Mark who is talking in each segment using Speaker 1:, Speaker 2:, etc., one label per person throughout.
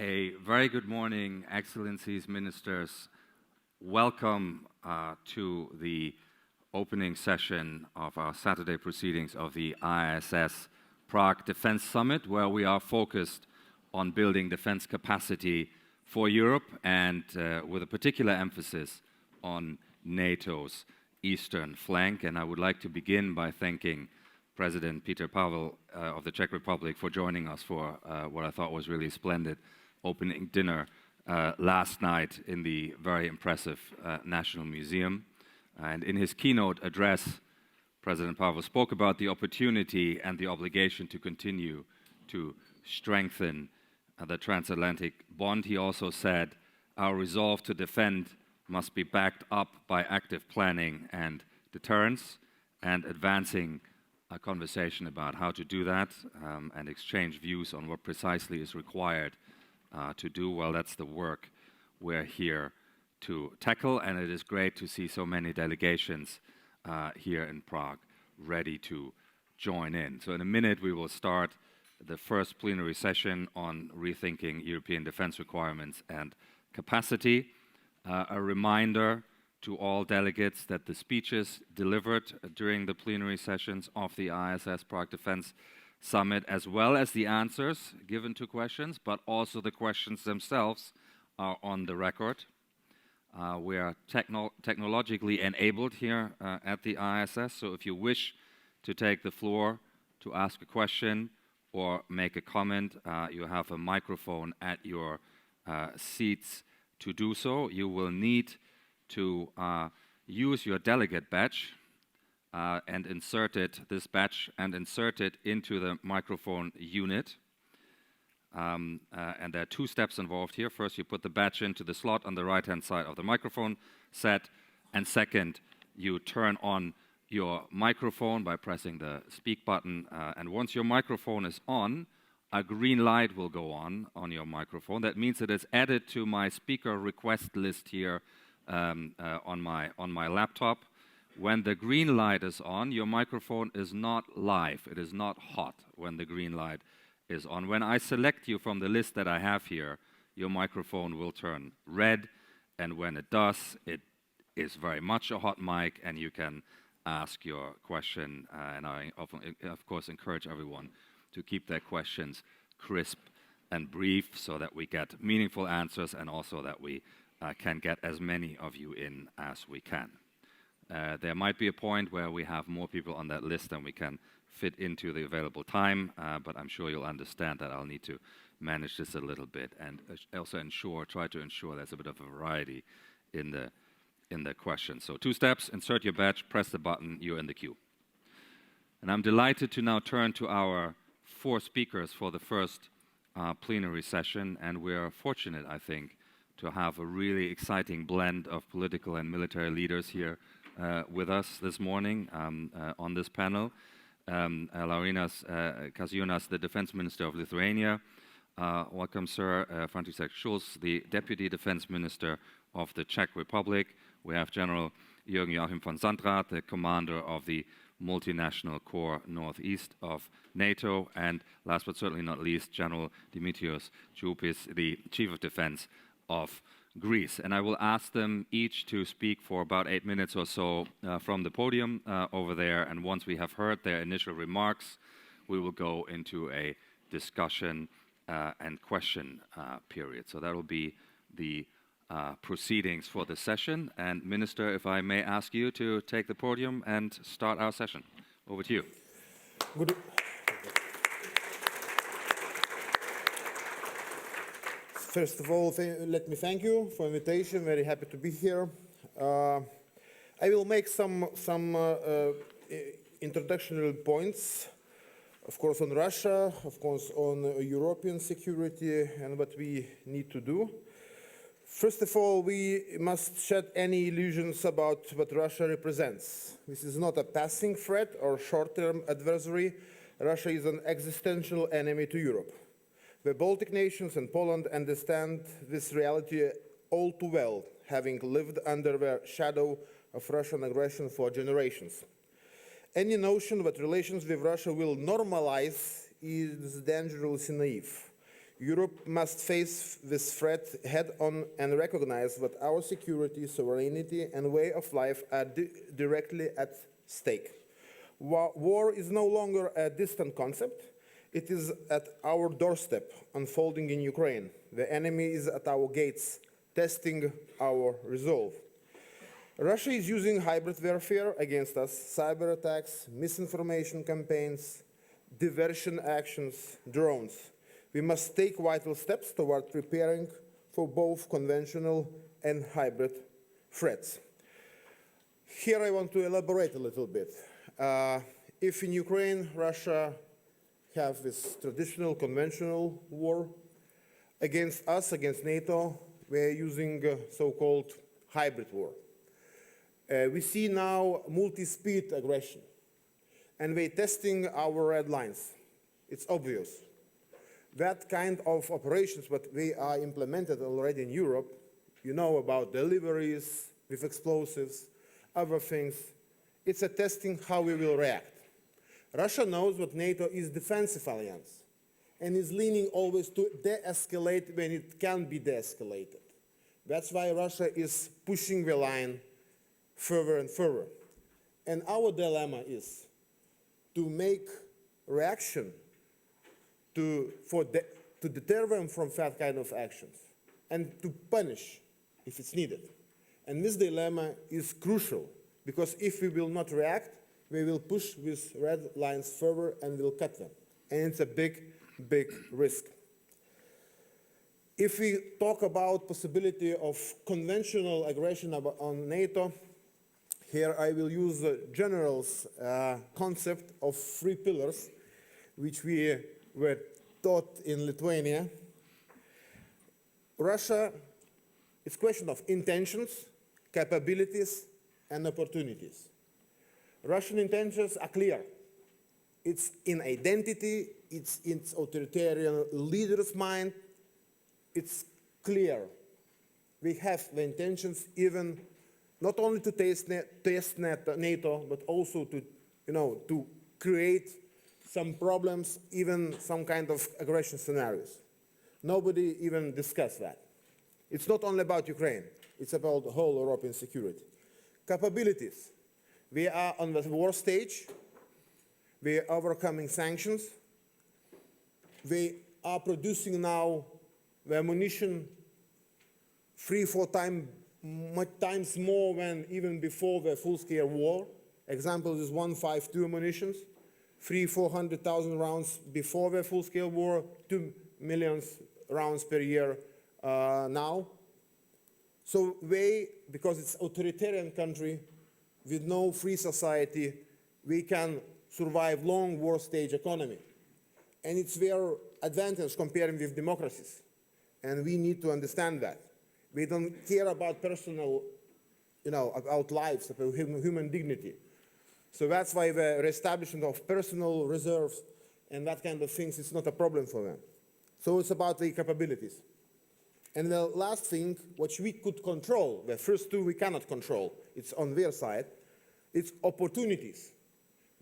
Speaker 1: A very good morning, Excellencies, Ministers. Welcome to the opening session of our Saturday proceedings of the ISS Prague Defense Summit, where we are focused on building defense capacity for Europe and with a particular emphasis on NATO's eastern flank. And I would like to begin by thanking President Petr Pavel of the Czech Republic for joining us for what I thought was really a splendid opening dinner last night in the very impressive National Museum. And in his keynote address, President Pavel spoke about the opportunity and the obligation to continue to strengthen the transatlantic bond. He also said, our resolve to defend must be backed up by active planning and deterrence, and advancing a conversation about how to do that and exchange views on what precisely is required to do. Well, that's the work we're here to tackle, and it is great to see so many delegations here in Prague ready to join in. So in a minute we will start the first plenary session on rethinking European defense requirements and capacity. A reminder to all delegates that the speeches delivered during the plenary sessions of the ISS Prague Defense Summit, as well as the answers given to questions, but also the questions themselves, are on the record. We are technologically enabled here at the ISS, so if you wish to take the floor to ask a question or make a comment, you have a microphone at your seats to do so. You will need to use your delegate badge and insert it into the microphone unit. And there are two steps involved here. First, you put the badge into the slot on the right-hand side of the microphone set, and second, you turn on your microphone by pressing the speak button. And once your microphone is on, a green light will go on your microphone. That means it is added to my speaker request list here on my laptop. When the green light is on, your microphone is not live. It is not hot when the green light is on. When I select you from the list that I have here, your microphone will turn red, and when it does, it is very much a hot mic, and you can ask your question. And I often, of course, encourage everyone to keep their questions crisp and brief so that we get meaningful answers, and also that we can get as many of you in as we can. There might be a point where we have more people on that list than we can fit into the available time, but I'm sure you'll understand that I'll need to manage this a little bit, and also try to ensure there's a bit of a variety in the questions. So 2 steps: insert your badge, press the button, you're in the queue. And I'm delighted to now turn to our 4 speakers for the first plenary session, and we're fortunate, I think, to have a really exciting blend of political and military leaders here with us this morning on this panel. Laurynas Kasčiūnas, the Defense Minister of Lithuania. Welcome, sir. František Šulc, the Deputy Defense Minister of the Czech Republic. We have General Jürgen Joachim von Sandrath, the Commander of the Multinational Corps Northeast of NATO. And last but certainly not least, General Dimitrios Choupis, the Chief of Defense of Greece. And I will ask them each to speak for about 8 minutes or so from the podium over there. And once we have heard their initial remarks, we will go into a discussion and question period. So that will be the proceedings for the session. And Minister, if I may ask you to take the podium and start our session. Over to you.
Speaker 2: Good. First of all, let me thank you for the invitation. Very happy to be here. I will make some introductory points, of course, on Russia, of course, on European security and what we need to do. First of all, we must shed any illusions about what Russia represents. This is not a passing threat or short-term adversary. Russia is an existential enemy to Europe. The Baltic nations and Poland understand this reality all too well, having lived under the shadow of Russian aggression for generations. Any notion that relations with Russia will normalize is dangerously naive. Europe must face this threat head-on and recognize that our security, sovereignty, and way of life are directly at stake. War is no longer a distant concept. It is at our doorstep, unfolding in Ukraine. The enemy is at our gates, testing our resolve. Russia is using hybrid warfare against us, cyber attacks, misinformation campaigns, diversion actions, drones. We must take vital steps toward preparing for both conventional and hybrid threats. Here I want to elaborate a little bit. If in Ukraine, Russia have this traditional conventional war against us, against NATO, we're using so-called hybrid war. We see now multi-speed aggression, and we're testing our red lines. It's obvious. That kind of operations, what we are implemented already in Europe, you know about deliveries with explosives, other things. It's a testing how we will react. Russia knows that NATO is defensive alliance and is leaning always to de-escalate when it can be de-escalated. That's why Russia is pushing the line further and further. And our dilemma is to make reaction to deter them from that kind of actions and to punish if it's needed. And this dilemma is crucial because if we will not react, we will push these red lines further and will cut them. And it's a big, big risk. If we talk about possibility of conventional aggression on NATO, here I will use the general's concept of 3 pillars, which we were taught in Lithuania. Russia, it's a question of intentions, capabilities, and opportunities. Russian intentions are clear. It's in identity, it's in authoritarian leader's mind, it's clear. We have the intentions even not only to test NATO, but also to create some problems, even some kind of aggression scenarios. Nobody even discussed that. It's not only about Ukraine, it's about the whole European security. Capabilities. We are on the war stage. We are overcoming sanctions. We are producing now the ammunition 3-4 times more than even before the full-scale war. Example is 152 ammunitions, 300,000-400,000 rounds before the full-scale war, 2 million rounds per year now. So because it's an authoritarian country with no free society, we can survive long war stage economy. And it's their advantage comparing with democracies. And we need to understand that. We don't care about personal, about lives, about human dignity. So that's why the reestablishment of personal reserves and that kind of things is not a problem for them. So it's about the capabilities. And the last thing, which we could control, the first 2 we cannot control, it's on their side, it's opportunities.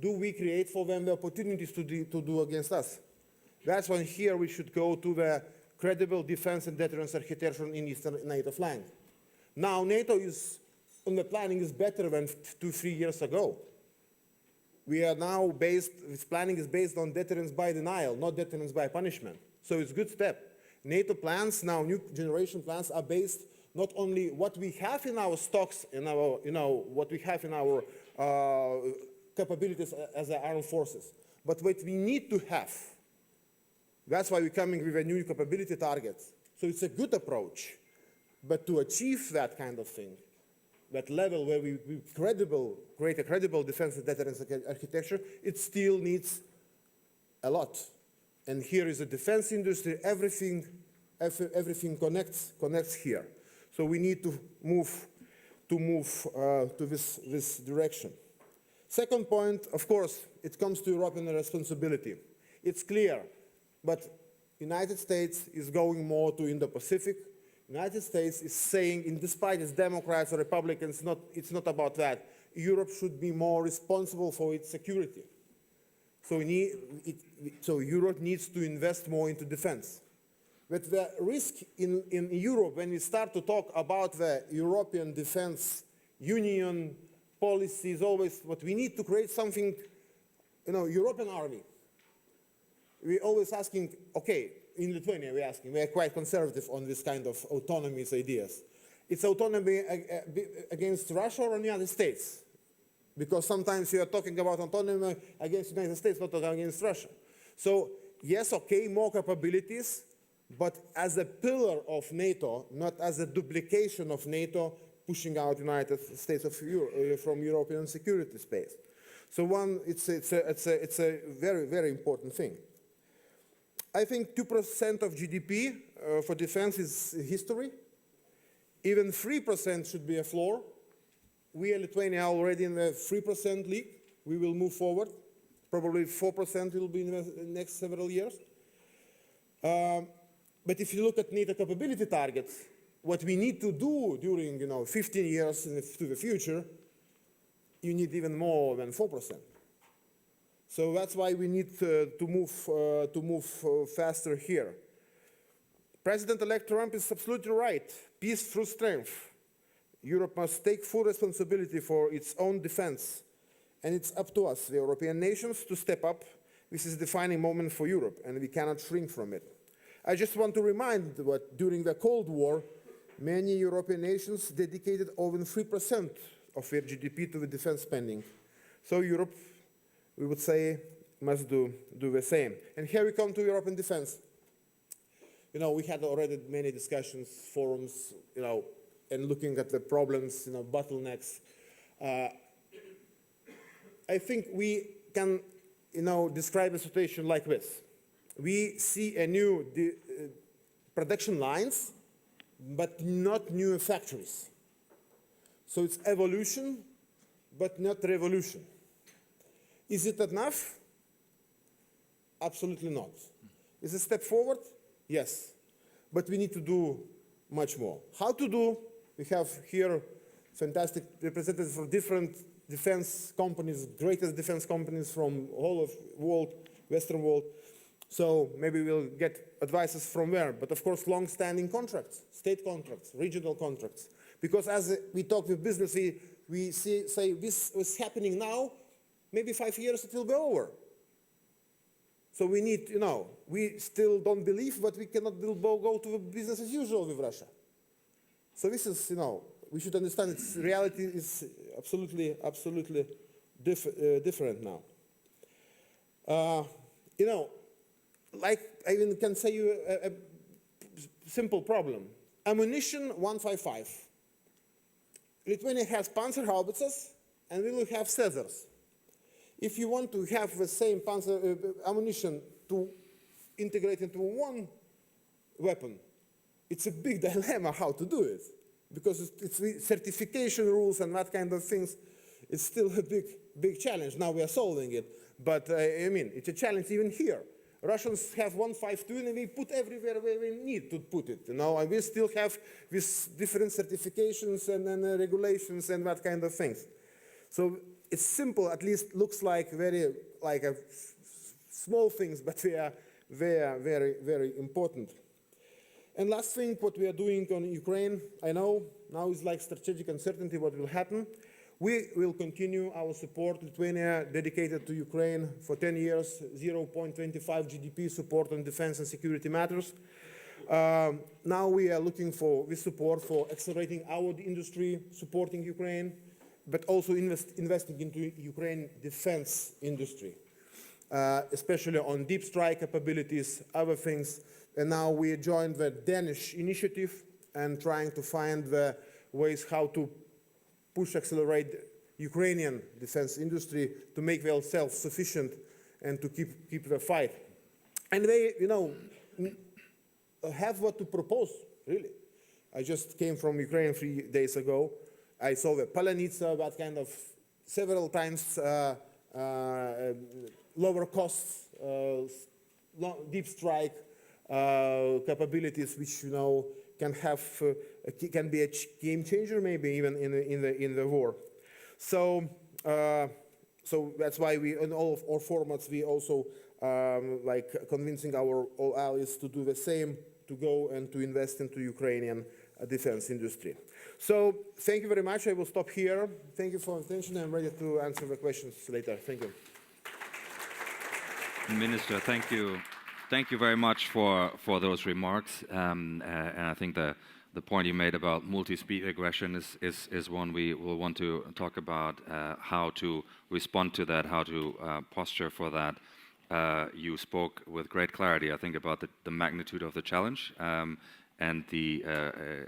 Speaker 2: Do we create for them the opportunities to do against us? That's when here we should go to the credible defense and deterrence architecture in Eastern NATO flank. Now NATO is, on the planning, is better than 2-3 years ago. We are now this planning is based on deterrence by denial, not deterrence by punishment. So it's a good step. NATO plans, now new generation plans, are based not only what we have in our stocks, in our, what we have in our capabilities as the armed forces, but what we need to have. That's why we're coming with a new capability targets. So it's a good approach, but to achieve that kind of thing, that level where we create a credible defense and deterrence architecture, it still needs a lot. And here is the defense industry, everything connects here. So we need to move to this direction. Second point, of course, it comes to European responsibility. It's clear, but United States is going more to Indo-Pacific. United States is saying, despite its Democrats or Republicans, it's not about that. Europe should be more responsible for its security. So Europe needs to invest more into defense. But the risk in Europe, when we start to talk about the European defense union policy, is always what we need to create something, European army. We're always asking, okay, in Lithuania we're asking, we are quite conservative on this kind of autonomy ideas. It's autonomy against Russia or the United States? Because sometimes you are talking about autonomy against the United States, not against Russia. So yes, okay, more capabilities, but as a pillar of NATO, not as a duplication of NATO, pushing out United States from European security space. So it's a very, very important thing. I think 2% of GDP for defense is history. Even 3% should be a floor. We in Lithuania are already in the 3% league. We will move forward. Probably 4% will be in the next several years. But if you look at NATO capability targets, what we need to do during 15 years to the future, you need even more than 4%. So that's why we need to move faster here. President-elect Trump is absolutely right. Peace through strength. Europe must take full responsibility for its own defense. And it's up to us, the European nations, to step up. This is a defining moment for Europe, and we cannot shrink from it. I just want to remind that during the Cold War, many European nations dedicated over 3% of their GDP to the defense spending. So Europe, we would say, must do the same. And here we come to European defense. We had already many discussions, forums, and looking at the problems, bottlenecks. I think we can, describe the situation like this. We see a new production lines, but not new factories. So it's evolution, but not revolution. Is it enough? Absolutely not. Is it a step forward? Yes. But we need to do much more. How to do? We have here fantastic representatives from different defense companies, greatest defense companies from all of the world, Western world. So maybe we'll get advices from there. But of course, long-standing contracts, state contracts, regional contracts. Because as we talk with business, we say this is happening now, maybe 5 years it will be over. So we need, we still don't believe, but we cannot go to business as usual with Russia. So this is, we should understand its reality is absolutely different now. Like I even can say you a simple problem. Ammunition 155. Lithuania has Panzer howitzers, and we will have Caesars. If you want to have the same Panzer ammunition to integrate into one weapon, it's a big dilemma how to do it, because it's certification rules and that kind of things. It's still a big challenge. Now we are solving it, but it's a challenge even here. Russians have 152 and we put everywhere where we need to put it, and we still have these different certifications and regulations and that kind of things. So it's simple, at least looks like a small things, but they are very, very important. And last thing, what we are doing on Ukraine, I know now is like strategic uncertainty what will happen. We will continue our support. Lithuania dedicated to Ukraine for 10 years, 0.25 GDP support on defense and security matters. Now we are looking for this support for accelerating our industry, supporting Ukraine, but also investing into Ukraine defense industry, especially on deep strike capabilities, other things. And now we joined the Danish initiative and trying to find the ways how to accelerate Ukrainian defense industry to make them self-sufficient and to keep the fight. And they, have what to propose, really. I just came from Ukraine 3 days ago. I saw the Palanitsa, that kind of several times lower costs, deep strike capabilities, which can be a game changer, maybe even in the war. So that's why we, in all of our formats, we also like convincing our all allies to do the same to go and to invest into Ukrainian defense industry. So thank you very much. I will stop here. Thank you for your attention. I'm ready to answer the questions later. Thank you.
Speaker 1: Minister, thank you. Thank you very much for those remarks. And I think the point you made about multi-speed aggression is one we will want to talk about, how to respond to that, how to posture for that. You spoke with great clarity, I think, about the magnitude of the challenge. And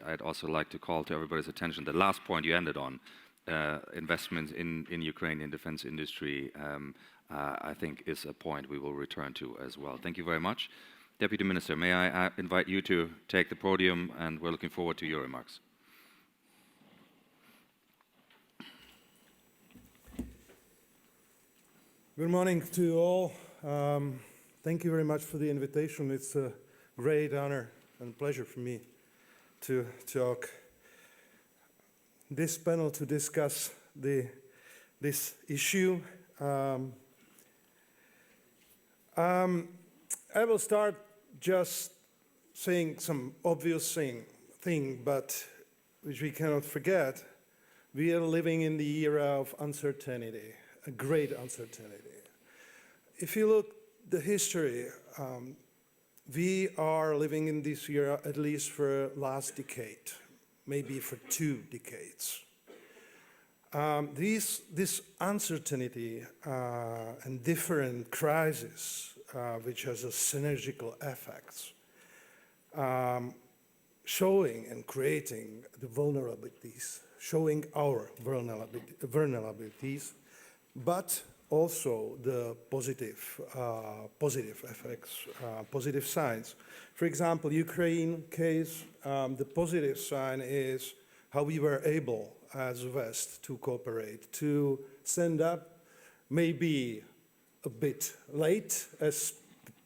Speaker 1: I'd also like to call to everybody's attention the last point you ended on, investments in Ukrainian defense industry, I think is a point we will return to as well. Thank you very much. Deputy Minister, may I invite you to take the podium, and we're looking forward to your remarks.
Speaker 3: Good morning to you all. Thank you very much for the invitation. It's a great honor and pleasure for me to talk this panel to discuss this issue. I will start just saying some obvious thing, but which we cannot forget. We are living in the era of uncertainty, a great uncertainty. If you look at the history, we are living in this era at least for last decade, maybe for 2 decades. This uncertainty and different crises, which has a synergical effects, showing and creating the vulnerabilities, showing our vulnerabilities, but also the positive effects, positive signs. For example, Ukraine case, the positive sign is how we were able as West to cooperate, to stand up, maybe a bit late, as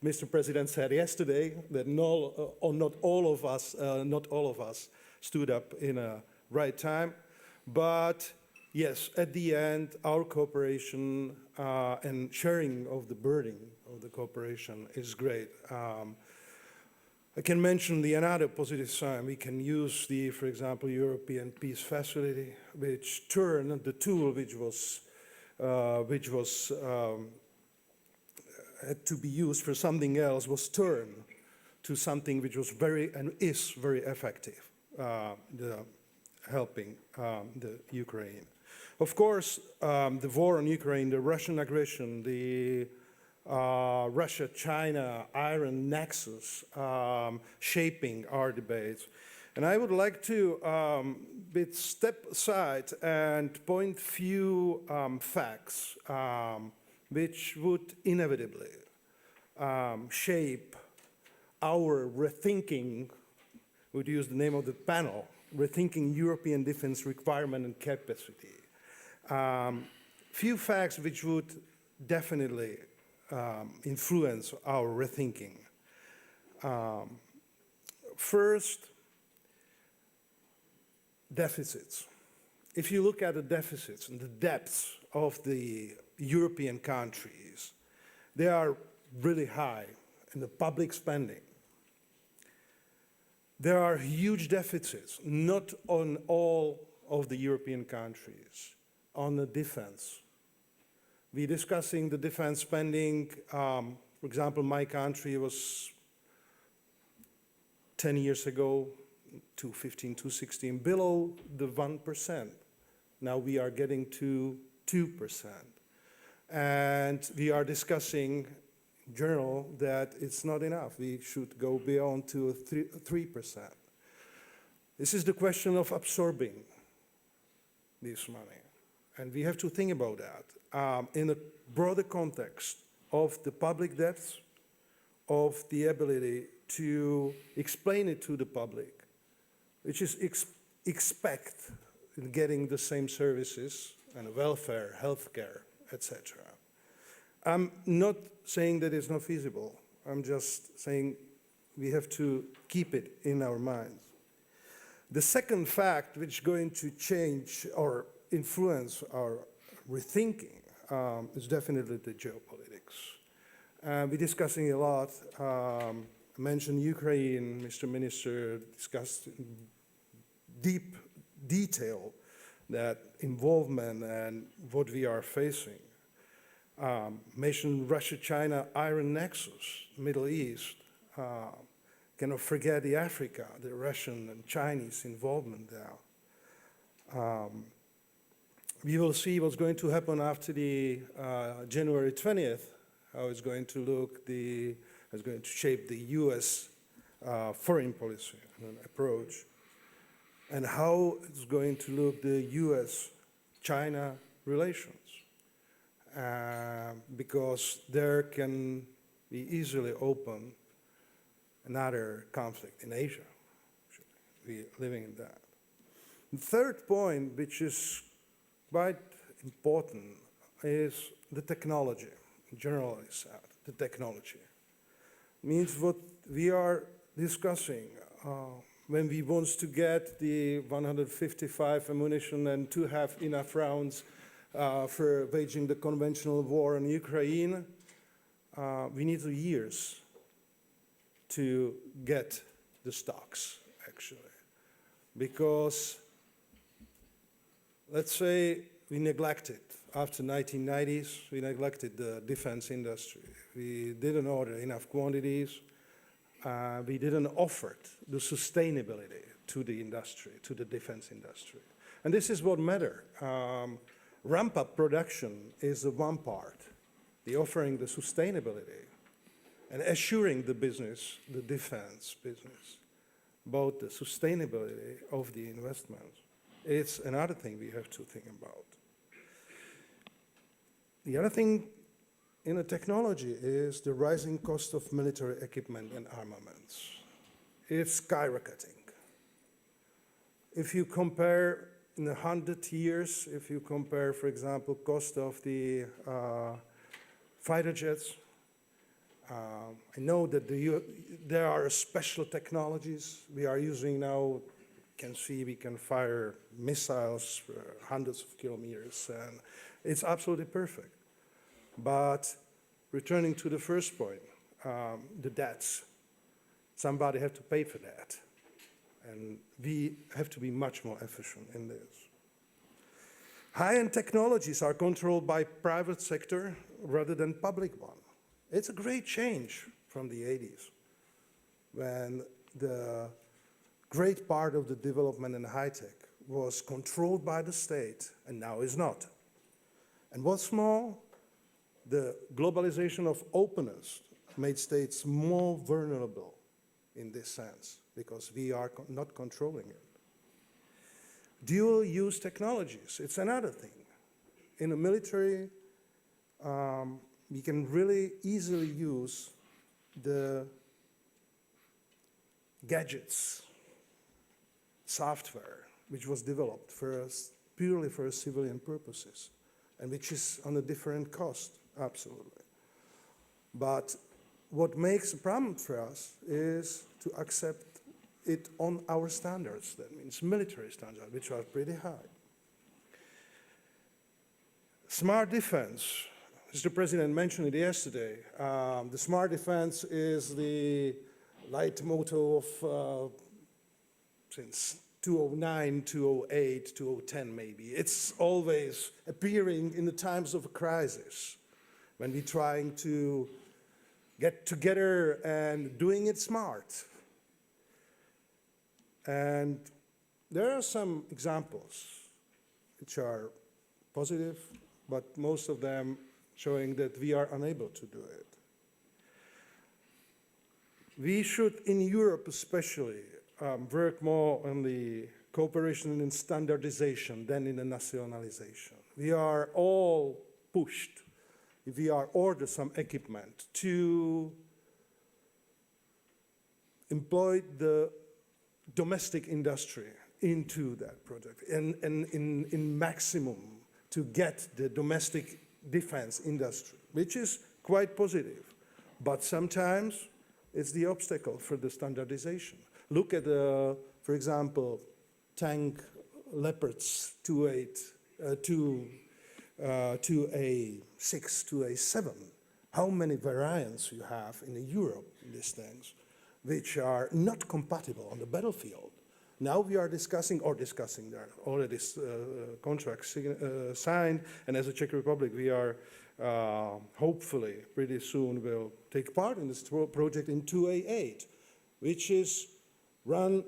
Speaker 3: Mr. President said yesterday, that not all of us stood up in a right time. But yes, at the end, our cooperation and sharing of the burden of the cooperation is great. I can mention another positive sign. We can use for example, European Peace Facility, which turned the tool which was had to be used for something else, was turned to something which was very effective, helping the Ukraine. Of course, the war on Ukraine, the Russian aggression, the Russia-China iron nexus shaping our debates. And I would like to step aside and point few facts which would inevitably shape our rethinking, would use the name of the panel, Rethinking European Defense Requirement and Capacity. Few facts which would definitely influence our rethinking. First, deficits. If you look at the deficits and the depths of the European countries, they are really high in the public spending. There are huge deficits, not on all of the European countries, on the defense. We're discussing the defense spending. For example, my country was 10 years ago, 2015, 2016, below the 1%. Now we are getting to 2%. And we are discussing in general that it's not enough. We should go beyond to 3%. This is the question of absorbing this money. And we have to think about that in a broader context of the public debts, of the ability to explain it to the public, which is expect getting the same services and welfare, healthcare, etc. I'm not saying that it's not feasible. I'm just saying we have to keep it in our minds. The second fact which is going to change or influence our rethinking is definitely the geopolitics. We're discussing a lot I mentioned Ukraine. Mr. Minister discussed in deep detail that involvement and what we are facing. Mentioned Russia, China, Iron Nexus, Middle East. Cannot forget the Africa, the Russian and Chinese involvement there. We will see what's going to happen after the January 20th, how it's going to look, it's going to shape the US foreign policy and approach, and how it's going to look the US-China relations. Because there can be easily open another conflict in Asia. We're living in that. The third point, which is quite important, is the technology. Generally said, the technology means what we are discussing when we want to get the 155 ammunition and to have enough rounds for waging the conventional war in Ukraine. We need years to get the stocks, actually, because let's say we neglected, after 1990s, we neglected the defense industry. We didn't order enough quantities. We didn't offer the sustainability to the industry, to the defense industry. And this is what matters. Ramp-up production is the one part, the offering the sustainability and assuring the business, the defense business, about the sustainability of the investments. It's another thing we have to think about. The other thing in the technology is the rising cost of military equipment and armaments. It's skyrocketing. If you compare in 100 years, if you compare, for example, cost of the fighter jets, I know that there are special technologies we are using now. You can see we can fire missiles for hundreds of kilometers, and it's absolutely perfect. But returning to the first point, the debts, somebody has to pay for that. And we have to be much more efficient in this. High-end technologies are controlled by private sector rather than public one. It's a great change from the 80s, when the great part of the development in high-tech was controlled by the state, and now is not. And what's more, the globalization of openness made states more vulnerable in this sense, because we are not controlling it. Dual-use technologies, it's another thing. In the military, we can really easily use the gadgets, software, which was developed purely for civilian purposes, and which is on a different cost, absolutely. But what makes a problem for us is to accept it on our standards. That means military standards, which are pretty high. Smart defense. Mr. President mentioned it yesterday. The smart defense is the leitmotif of since 2009, 2008, 2010 maybe. It's always appearing in the times of a crisis, when we're trying to get together and doing it smart. And there are some examples which are positive, but most of them showing that we are unable to do it. We should, in Europe especially, work more on the cooperation and standardization than in the nationalization. We are all pushed, if we are ordered some equipment, to employ the domestic industry into that project, and in maximum to get the domestic defense industry, which is quite positive. But sometimes it's the obstacle for the standardization. Look at, for example, tank Leopards 2A6, 2A7. How many variants you have in Europe in these things? which are not compatible on the battlefield. Now we are discussing, there are already contracts signed, and as a Czech Republic, we are hopefully pretty soon will take part in this project in 2A8, which is run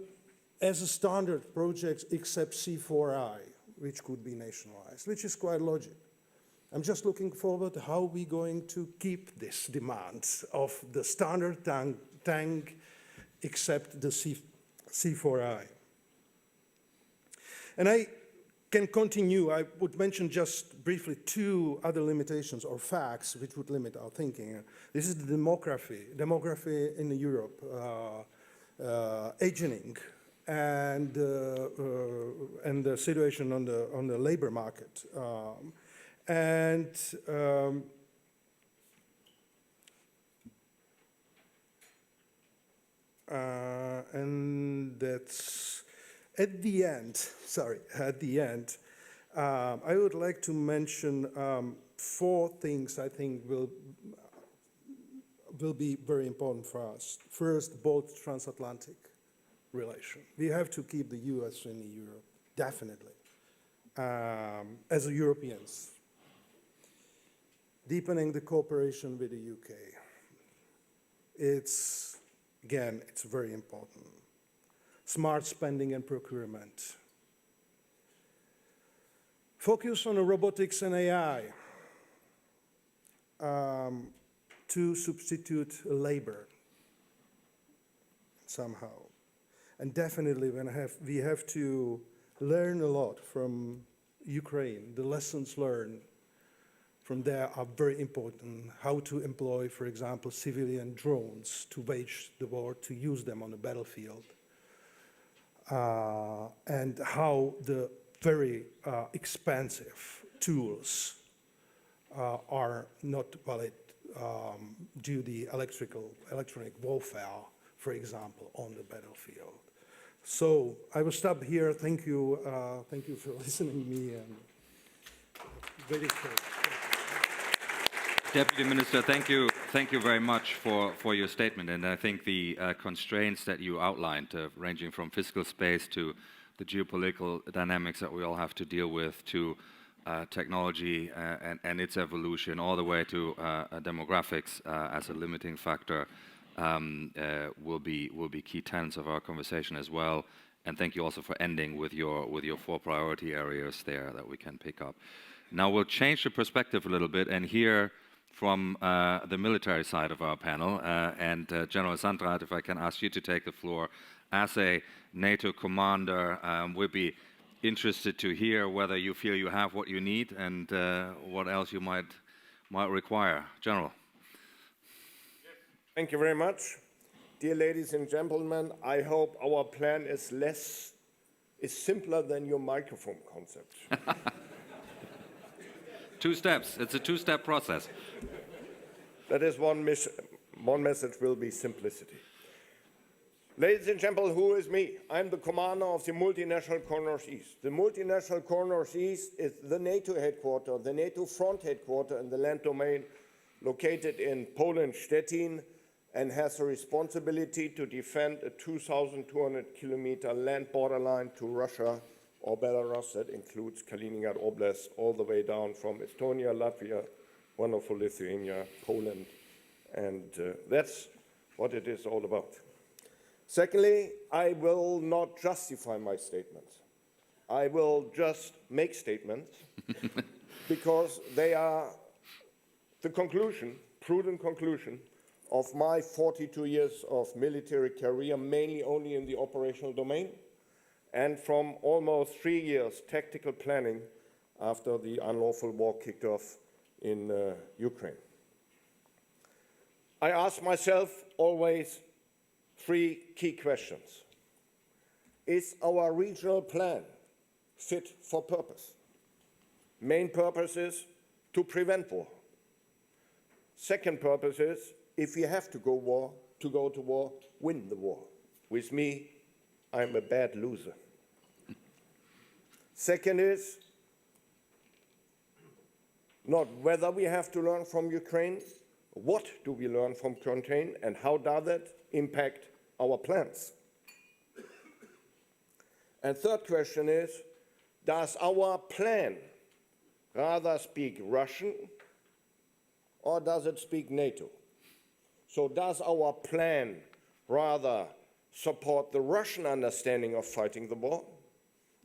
Speaker 3: as a standard project except C4I, which could be nationalized, which is quite logical. I'm just looking forward to how we're going to keep this demand of the standard tank except the C4I. And I can continue. I would mention just briefly two other limitations or facts which would limit our thinking. This is the demography in Europe, aging, and the situation on the labor market. And that's at the end, I would like to mention four things I think will be very important for us. First, both transatlantic relation. We have to keep the US in Europe, definitely, as Europeans. Deepening the cooperation with the UK. It's very important. Smart spending and procurement. Focus on robotics and AI to substitute labor somehow. And definitely we have to learn a lot from Ukraine. The lessons learned from there are very important. How to employ, for example, civilian drones to wage the war, to use them on the battlefield. And how the very expensive tools are not valid due to electronic warfare, for example, on the battlefield. So I will stop here. Thank you for listening to me. And very good.
Speaker 1: Deputy Minister, thank you very much for your statement. And I think the constraints that you outlined, ranging from fiscal space to the geopolitical dynamics that we all have to deal with, to technology and its evolution, all the way to demographics as a limiting factor, will be key tenets of our conversation as well. And thank you also for ending with your four priority areas there that we can pick up. Now we'll change the perspective a little bit and hear from the military side of our panel. And General Sandrat, if I can ask you to take the floor. As a NATO commander, we'd be interested to hear whether you feel you have what you need and what else you might require. General.
Speaker 4: Thank you very much. Dear ladies and gentlemen, I hope our plan is simpler than your microphone concept.
Speaker 1: 2 steps. It's a 2-step process.
Speaker 4: That is one message will be simplicity. Ladies and gentlemen, who is me? I'm the commander of the multinational Corps Northeast. The multinational Corps Northeast is the NATO headquarters, the NATO front headquarters in the land domain located in Poland, Stettin, and has a responsibility to defend a 2,200-kilometer land borderline to Russia or Belarus. That includes Kaliningrad Oblast, all the way down from Estonia, Latvia, wonderful Lithuania, Poland, and that's what it is all about. Secondly, I will not justify my statements. I will just make statements because they are the conclusion, prudent conclusion, of my 42 years of military career, mainly only in the operational domain, and from almost 3 years tactical planning after the unlawful war kicked off in Ukraine. I ask myself always 3 key questions. Is our regional plan fit for purpose? Main purpose is to prevent war. Second purpose is, if we have to go to war, win the war. With me, I'm a bad loser. Second is, not whether we have to learn from Ukraine, what do we learn from Ukraine, and how does that impact our plans? And third question is, does our plan rather speak Russian or does it speak NATO? So does our plan rather support the Russian understanding of fighting the war,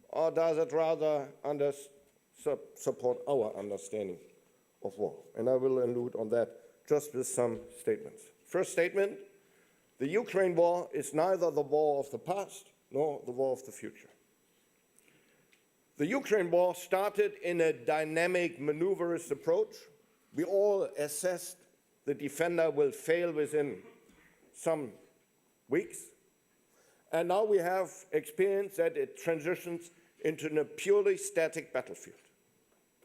Speaker 4: or does it rather support our understanding of war? And I will allude on that just with some statements. First statement, the Ukraine war is neither the war of the past nor the war of the future. The Ukraine war started in a dynamic, maneuverist approach. We all assessed the defender will fail within some weeks. And now we have experienced that it transitions into a purely static battlefield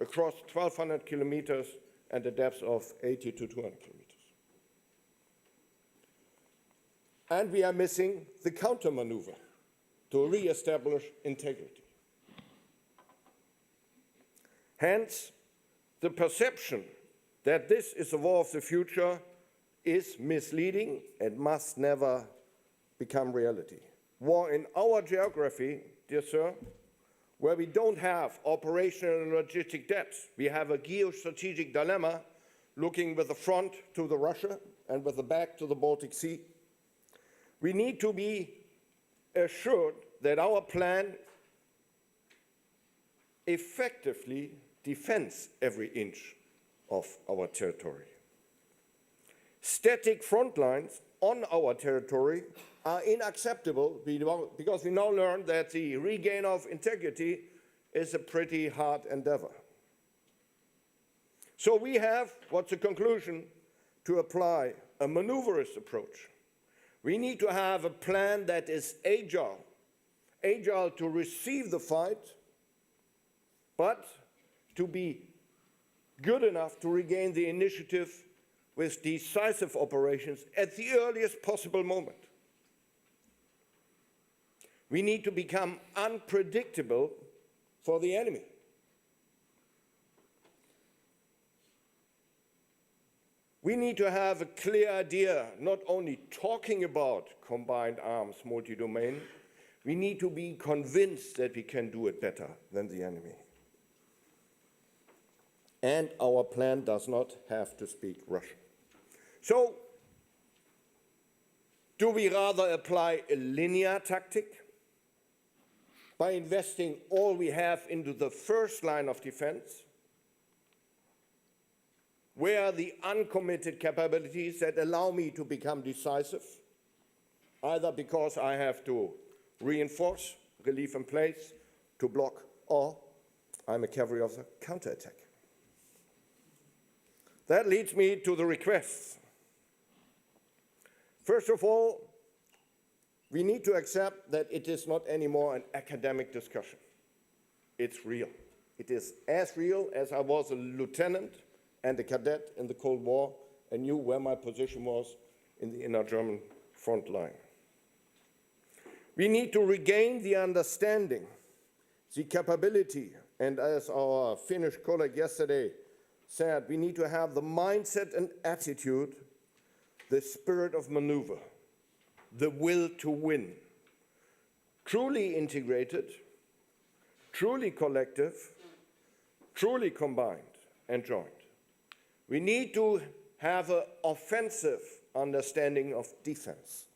Speaker 4: across 1,200 kilometers and a depth of 80 to 200 kilometers. And we are missing the counter-maneuver to re-establish integrity. Hence, the perception that this is a war of the future is misleading and must never become reality. War in our geography, dear sir, where we don't have operational and logistic depth, we have a geostrategic dilemma looking with the front to the Russia and with the back to the Baltic Sea. We need to be assured that our plan effectively defends every inch of our territory. Static front lines on our territory are unacceptable because we now learn that the regain of integrity is a pretty hard endeavor. So we have, what's the conclusion, to apply a maneuverist approach. We need to have a plan that is agile to receive the fight, but to be good enough to regain the initiative with decisive operations at the earliest possible moment. We need to become unpredictable for the enemy. We need to have a clear idea, not only talking about combined arms, multi-domain, we need to be convinced that we can do it better than the enemy. And our plan does not have to speak Russian. So, do we rather apply a linear tactic by investing all we have into the first line of defense, where the uncommitted capabilities that allow me to become decisive, either because I have to reinforce, relieve in place, to block, or I'm a cavalry of the counterattack? That leads me to the requests. First of all, we need to accept that it is not anymore an academic discussion. It's real. It is as real as I was a lieutenant and a cadet in the Cold War and knew where my position was in the inner German front line. We need to regain the understanding, the capability, and as our Finnish colleague yesterday said, we need to have the mindset and attitude, the spirit of maneuver, the will to win, truly integrated, truly collective, truly combined and joined. We need to have an offensive understanding of defense.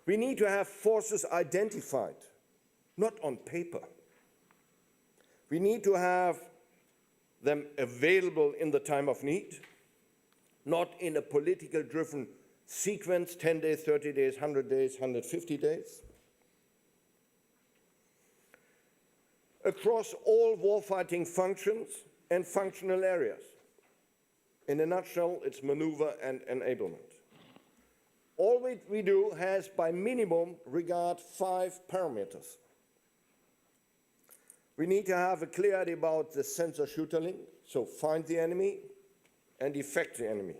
Speaker 4: We need to have forces identified, not on paper. We need to have them available in the time of need, not in a political-driven sequence, 10 days, 30 days, 100 days, 150 days. Across all warfighting functions and functional areas. In a nutshell, it's maneuver and enablement. All we do has, by minimum, regard 5 parameters. We need to have a clear idea about the sensor-shooter link, so find the enemy and effect the enemy.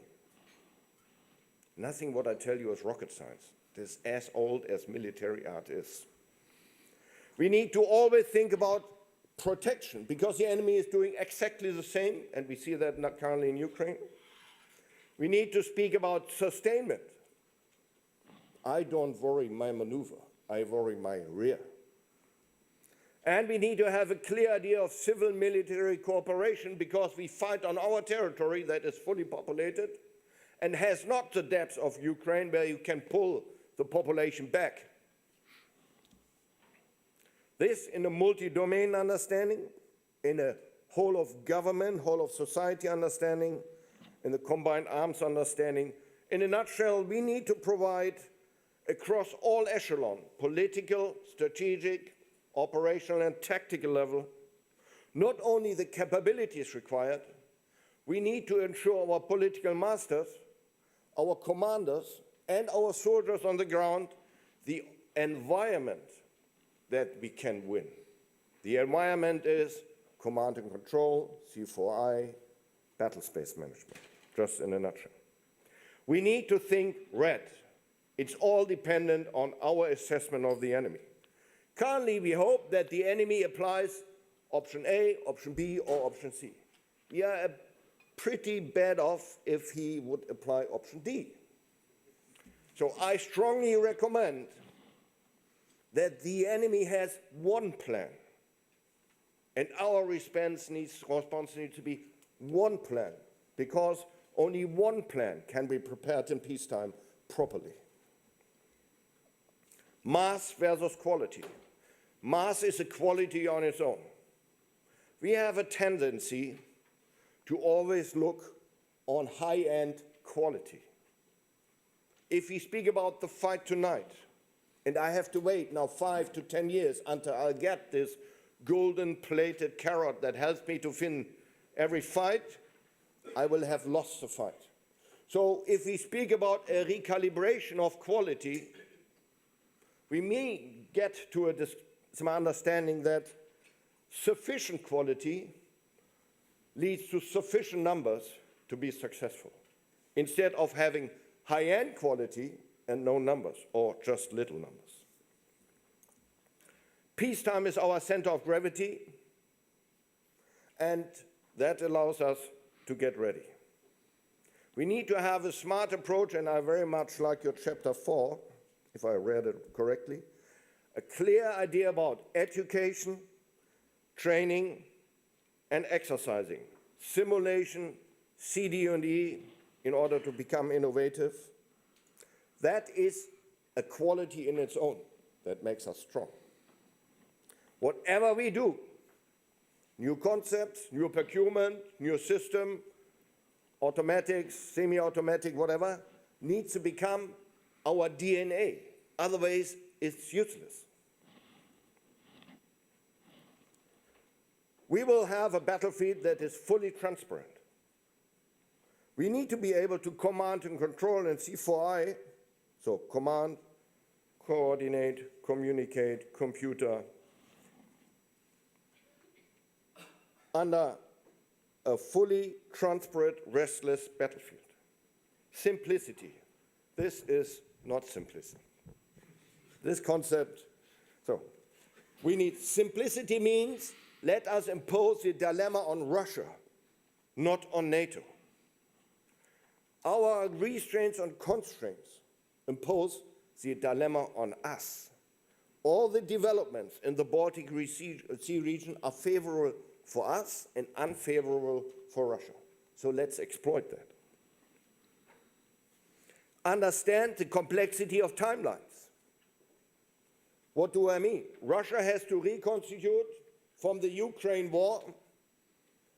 Speaker 4: Nothing what I tell you is rocket science. It is as old as military art is. We need to always think about protection, because the enemy is doing exactly the same, and we see that not currently in Ukraine. We need to speak about sustainment. I don't worry my maneuver, I worry my rear. And we need to have a clear idea of civil-military cooperation because we fight on our territory that is fully populated and has not the depth of Ukraine where you can pull the population back. This in a multi-domain understanding, in a whole of government, whole of society understanding, in the combined arms understanding. In a nutshell, we need to provide across all echelons, political, strategic, operational and tactical level, not only the capabilities required, we need to ensure our political masters, our commanders and our soldiers on the ground the environment that we can win. The environment is command and control, C4I, battle space management, just in a nutshell. We need to think red. It's all dependent on our assessment of the enemy. Currently, we hope that the enemy applies option A, option B, or option C. We are pretty bad off if he would apply option D. So I strongly recommend that the enemy has one plan, and our response needs to be one plan, because only one plan can be prepared in peacetime properly. Mass versus quality. Mass is a quality on its own. We have a tendency to always look on high-end quality. If we speak about the fight tonight, and I have to wait now 5 to 10 years until I'll get this golden-plated carrot that helps me to win every fight, I will have lost the fight. So if we speak about a recalibration of quality, we may get to some understanding that sufficient quality leads to sufficient numbers to be successful, instead of having high-end quality and no numbers, or just little numbers. Peacetime is our center of gravity, and that allows us to get ready. We need to have a smart approach, and I very much like your chapter 4, if I read it correctly, a clear idea about education, training, and exercising, simulation, CD&E, in order to become innovative. That is a quality in its own that makes us strong. Whatever we do, new concepts, new procurement, new system, automatics, semi-automatic, whatever, needs to become our DNA. Otherwise, it's useless. We will have a battlefield that is fully transparent. We need to be able to command and control in C4I, so command, coordinate, communicate, computer, under a fully transparent, restless battlefield. Simplicity. This is not simplicity. This concept, so we need simplicity means let us impose the dilemma on Russia, not on NATO. Our restraints and constraints impose the dilemma on us. All the developments in the Baltic Sea region are favorable for us and unfavorable for Russia. So let's exploit that. Understand the complexity of timelines. What do I mean? Russia has to reconstitute from the Ukraine war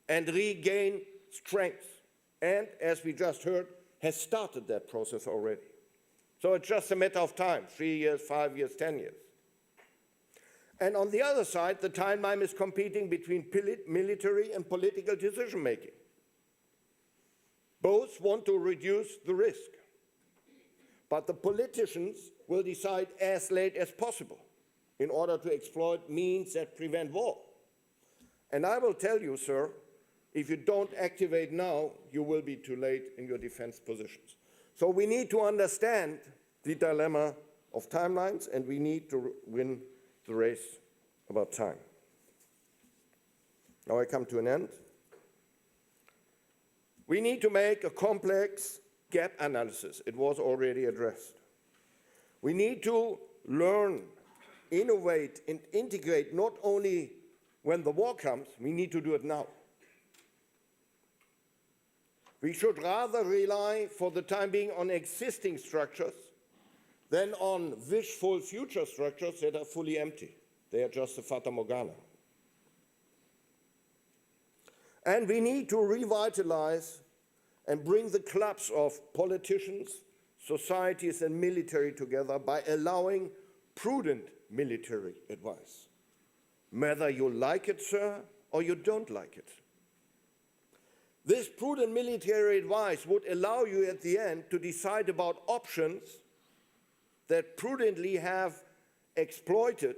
Speaker 4: and regain strength. And, as we just heard, has started that process already. So it's just a matter of time, 3 years, 5 years, 10 years. And on the other side, the timeline is competing between military and political decision-making. Both want to reduce the risk. But the politicians will decide as late as possible in order to exploit means that prevent war. And I will tell you, sir, if you don't activate now, you will be too late in your defense positions. So we need to understand the dilemma of timelines, and we need to win the race about time. Now I come to an end. We need to make a complex gap analysis. It was already addressed. We need to learn, innovate, and integrate not only when the war comes, we need to do it now. We should rather rely for the time being on existing structures than on wishful future structures that are fully empty. They are just a fata morgana. And we need to revitalize and bring the clubs of politicians, societies, and military together by allowing prudent military advice, whether you like it, sir, or you don't like it. This prudent military advice would allow you at the end to decide about options that prudently have exploited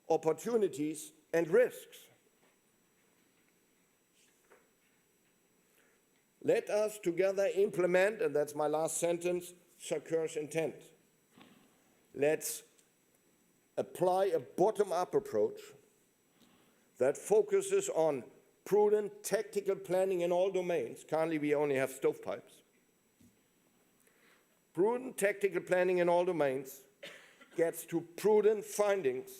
Speaker 4: opportunities and risks. Let us together implement, and that's my last sentence, Chacun's intent. Let's apply a bottom-up approach that focuses on prudent tactical planning in all domains. Currently, we only have stovepipes. Prudent tactical planning in all domains gets to prudent findings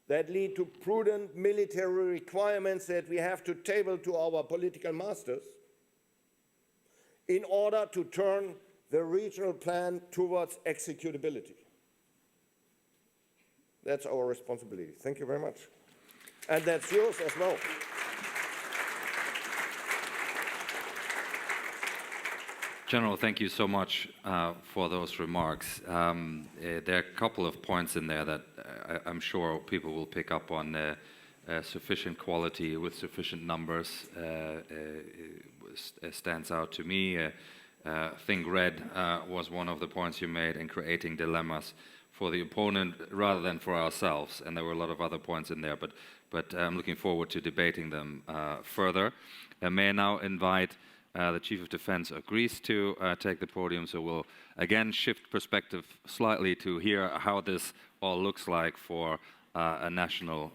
Speaker 4: that lead to prudent military requirements that we have to table to our political masters in order to turn the regional plan towards executability. That's our responsibility. Thank you very much. And that's yours as well.
Speaker 1: General, thank you so much for those remarks. There are a couple of points in there that I'm sure people will pick up on. Sufficient quality with sufficient numbers stands out to me. Think red was one of the points you made in creating dilemmas for the opponent rather than for ourselves, and there were a lot of other points in there, but I'm looking forward to debating them further. May I now invite the Chief of Defense of Greece to take the podium, so we'll again shift perspective slightly to hear how this all looks like for a national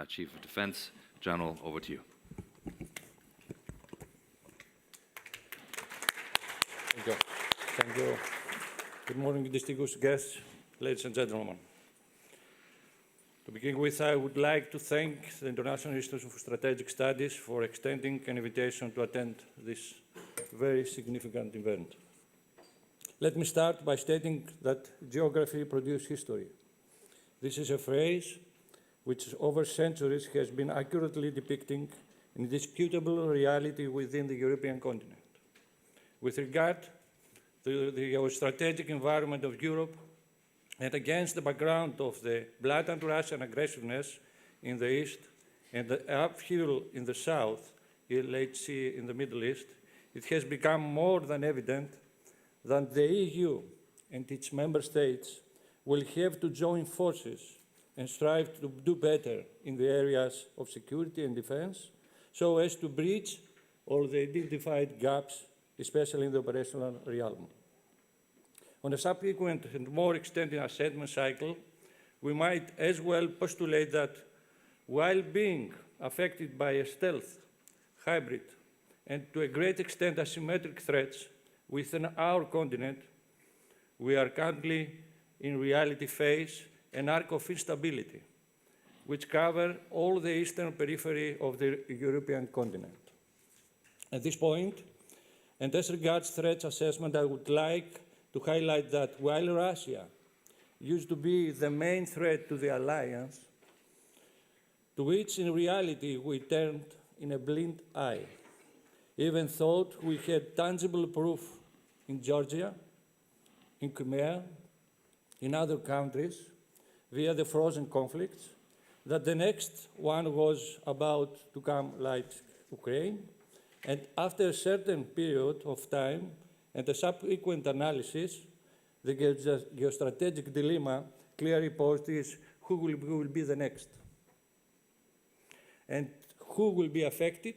Speaker 1: Chief of Defense. General, over to you.
Speaker 5: Thank you. Thank you. Good morning, distinguished guests, ladies and gentlemen. To begin with, I would like to thank the International Institute of Strategic Studies for extending an invitation to attend this very significant event. Let me start by stating that geography produces history. This is a phrase which over centuries has been accurately depicting indisputable reality within the European continent. With regard to the geostrategic environment of Europe, and against the background of the blatant Russian aggressiveness in the East and the upheaval in the South, LHC in the Middle East, it has become more than evident that the EU and its member states will have to join forces and strive to do better in the areas of security and defense so as to bridge all the identified gaps, especially in the operational realm. On a subsequent and more extended assessment cycle, we might as well postulate that while being affected by a stealth, hybrid, and to a great extent asymmetric threats within our continent, we are currently in reality face an arc of instability, which covers all the eastern periphery of the European continent. At this point, and as regards threats assessment, I would like to highlight that while Russia used to be the main threat to the alliance, to which in reality we turned in a blind eye, even thought we had tangible proof in Georgia, in Crimea, in other countries, via the frozen conflicts, that the next one was about to come like Ukraine, and after a certain period of time, and a subsequent analysis, the geostrategic dilemma clearly posed is who will be the next, and who will be affected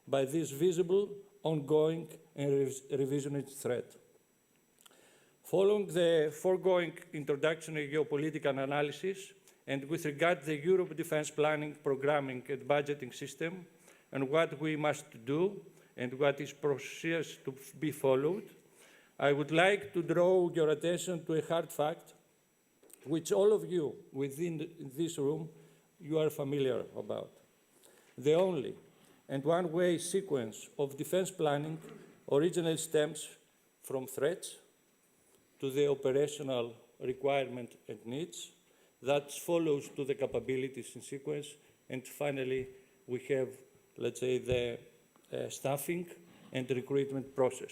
Speaker 5: by this visible, ongoing, and revisionist threat. Following the foregoing introductory geopolitical analysis, and with regard to the Europe defense planning, programming, and budgeting system, and what we must do, and what is procedures to be followed, I would like to draw your attention to a hard fact, which all of you within this room, you are familiar about. The only and one-way sequence of defense planning originally stems from threats to the operational requirement and needs, that follows to the capabilities in sequence, and finally we have, let's say, the staffing and recruitment process.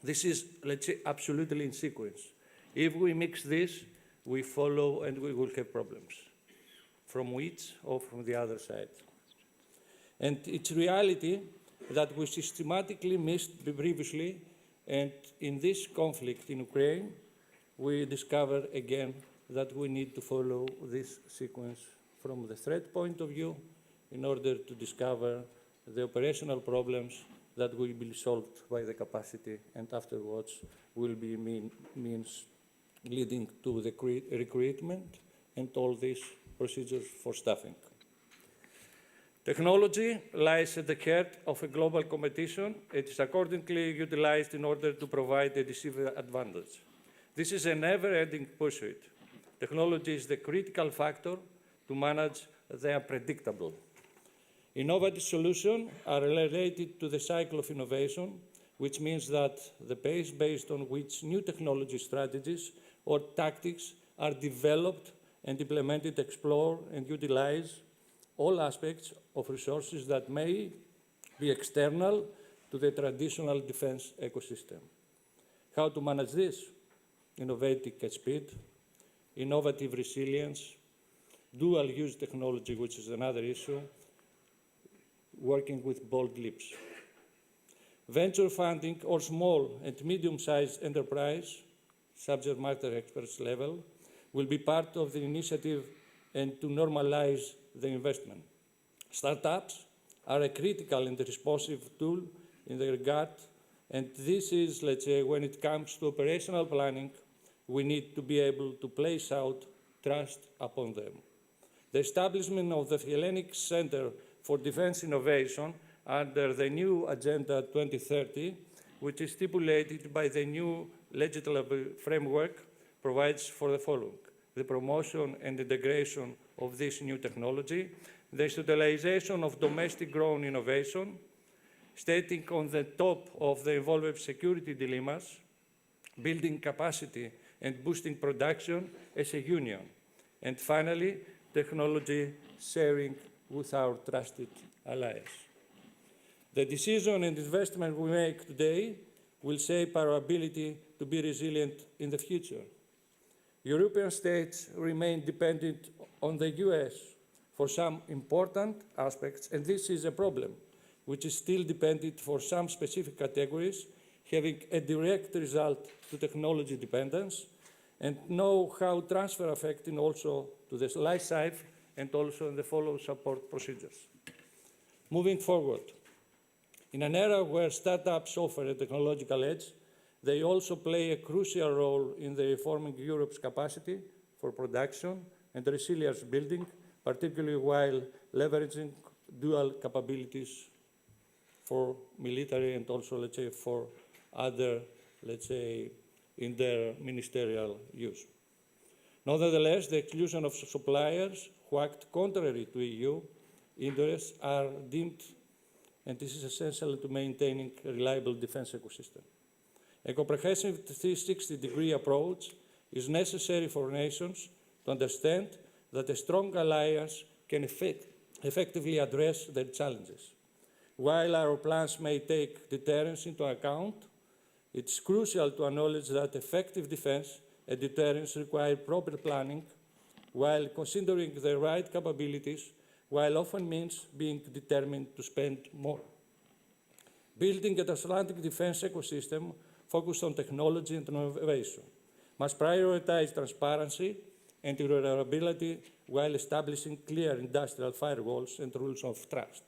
Speaker 5: This is, let's say, absolutely in sequence. If we mix this, we follow and we will have problems. From which or from the other side. And it's reality that we systematically missed previously, and in this conflict in Ukraine, we discover again that we need to follow this sequence from the threat point of view in order to discover the operational problems that will be solved by the capacity, and afterwards will be means leading to the recruitment and all these procedures for staffing. Technology lies at the heart of a global competition. It is accordingly utilized in order to provide a decisive advantage. This is a never-ending pursuit. Technology is the critical factor to manage the unpredictable. Innovative solutions are related to the cycle of innovation, which means that the pace based on which new technology strategies or tactics are developed and implemented explore and utilize all aspects of resources that may be external to the traditional defense ecosystem. How to manage this? Innovative at speed, innovative resilience, dual-use technology, which is another issue, working with bold leaps. Venture funding or small and medium-sized enterprise, subject matter experts level, will be part of the initiative and to normalize the investment. Startups are a critical and responsive tool in the regard, and this is, let's say, when it comes to operational planning, we need to be able to place out trust upon them. The establishment of the Hellenic Center for Defense Innovation under the new Agenda 2030, which is stipulated by the new legislative framework, provides for the following: the promotion and integration of this new technology, the utilization of domestic-grown innovation, stating on the top of the evolving security dilemmas, building capacity and boosting production as a union, and finally, technology sharing with our trusted allies. The decision and investment we make today will shape our ability to be resilient in the future. European states remain dependent on the US for some important aspects, and this is a problem, which is still dependent for some specific categories, having a direct result to technology dependence, and know-how transfer affecting also to the life cycle and also in the follow support procedures. Moving forward, in an era where startups offer a technological edge, they also play a crucial role in the reforming Europe's capacity for production and resilience building, particularly while leveraging dual capabilities for military and also, let's say, for other, let's say, in their ministerial use. Nonetheless, the exclusion of suppliers who act contrary to EU interests are deemed, and this is essential to maintaining a reliable defense ecosystem. A comprehensive 360-degree approach is necessary for nations to understand that a strong alliance can effectively address their challenges. While our plans may take deterrence into account, it's crucial to acknowledge that effective defense and deterrence require proper planning while considering the right capabilities, while often means being determined to spend more. Building a transatlantic defense ecosystem focused on technology and innovation must prioritize transparency and interoperability while establishing clear industrial firewalls and rules of trust.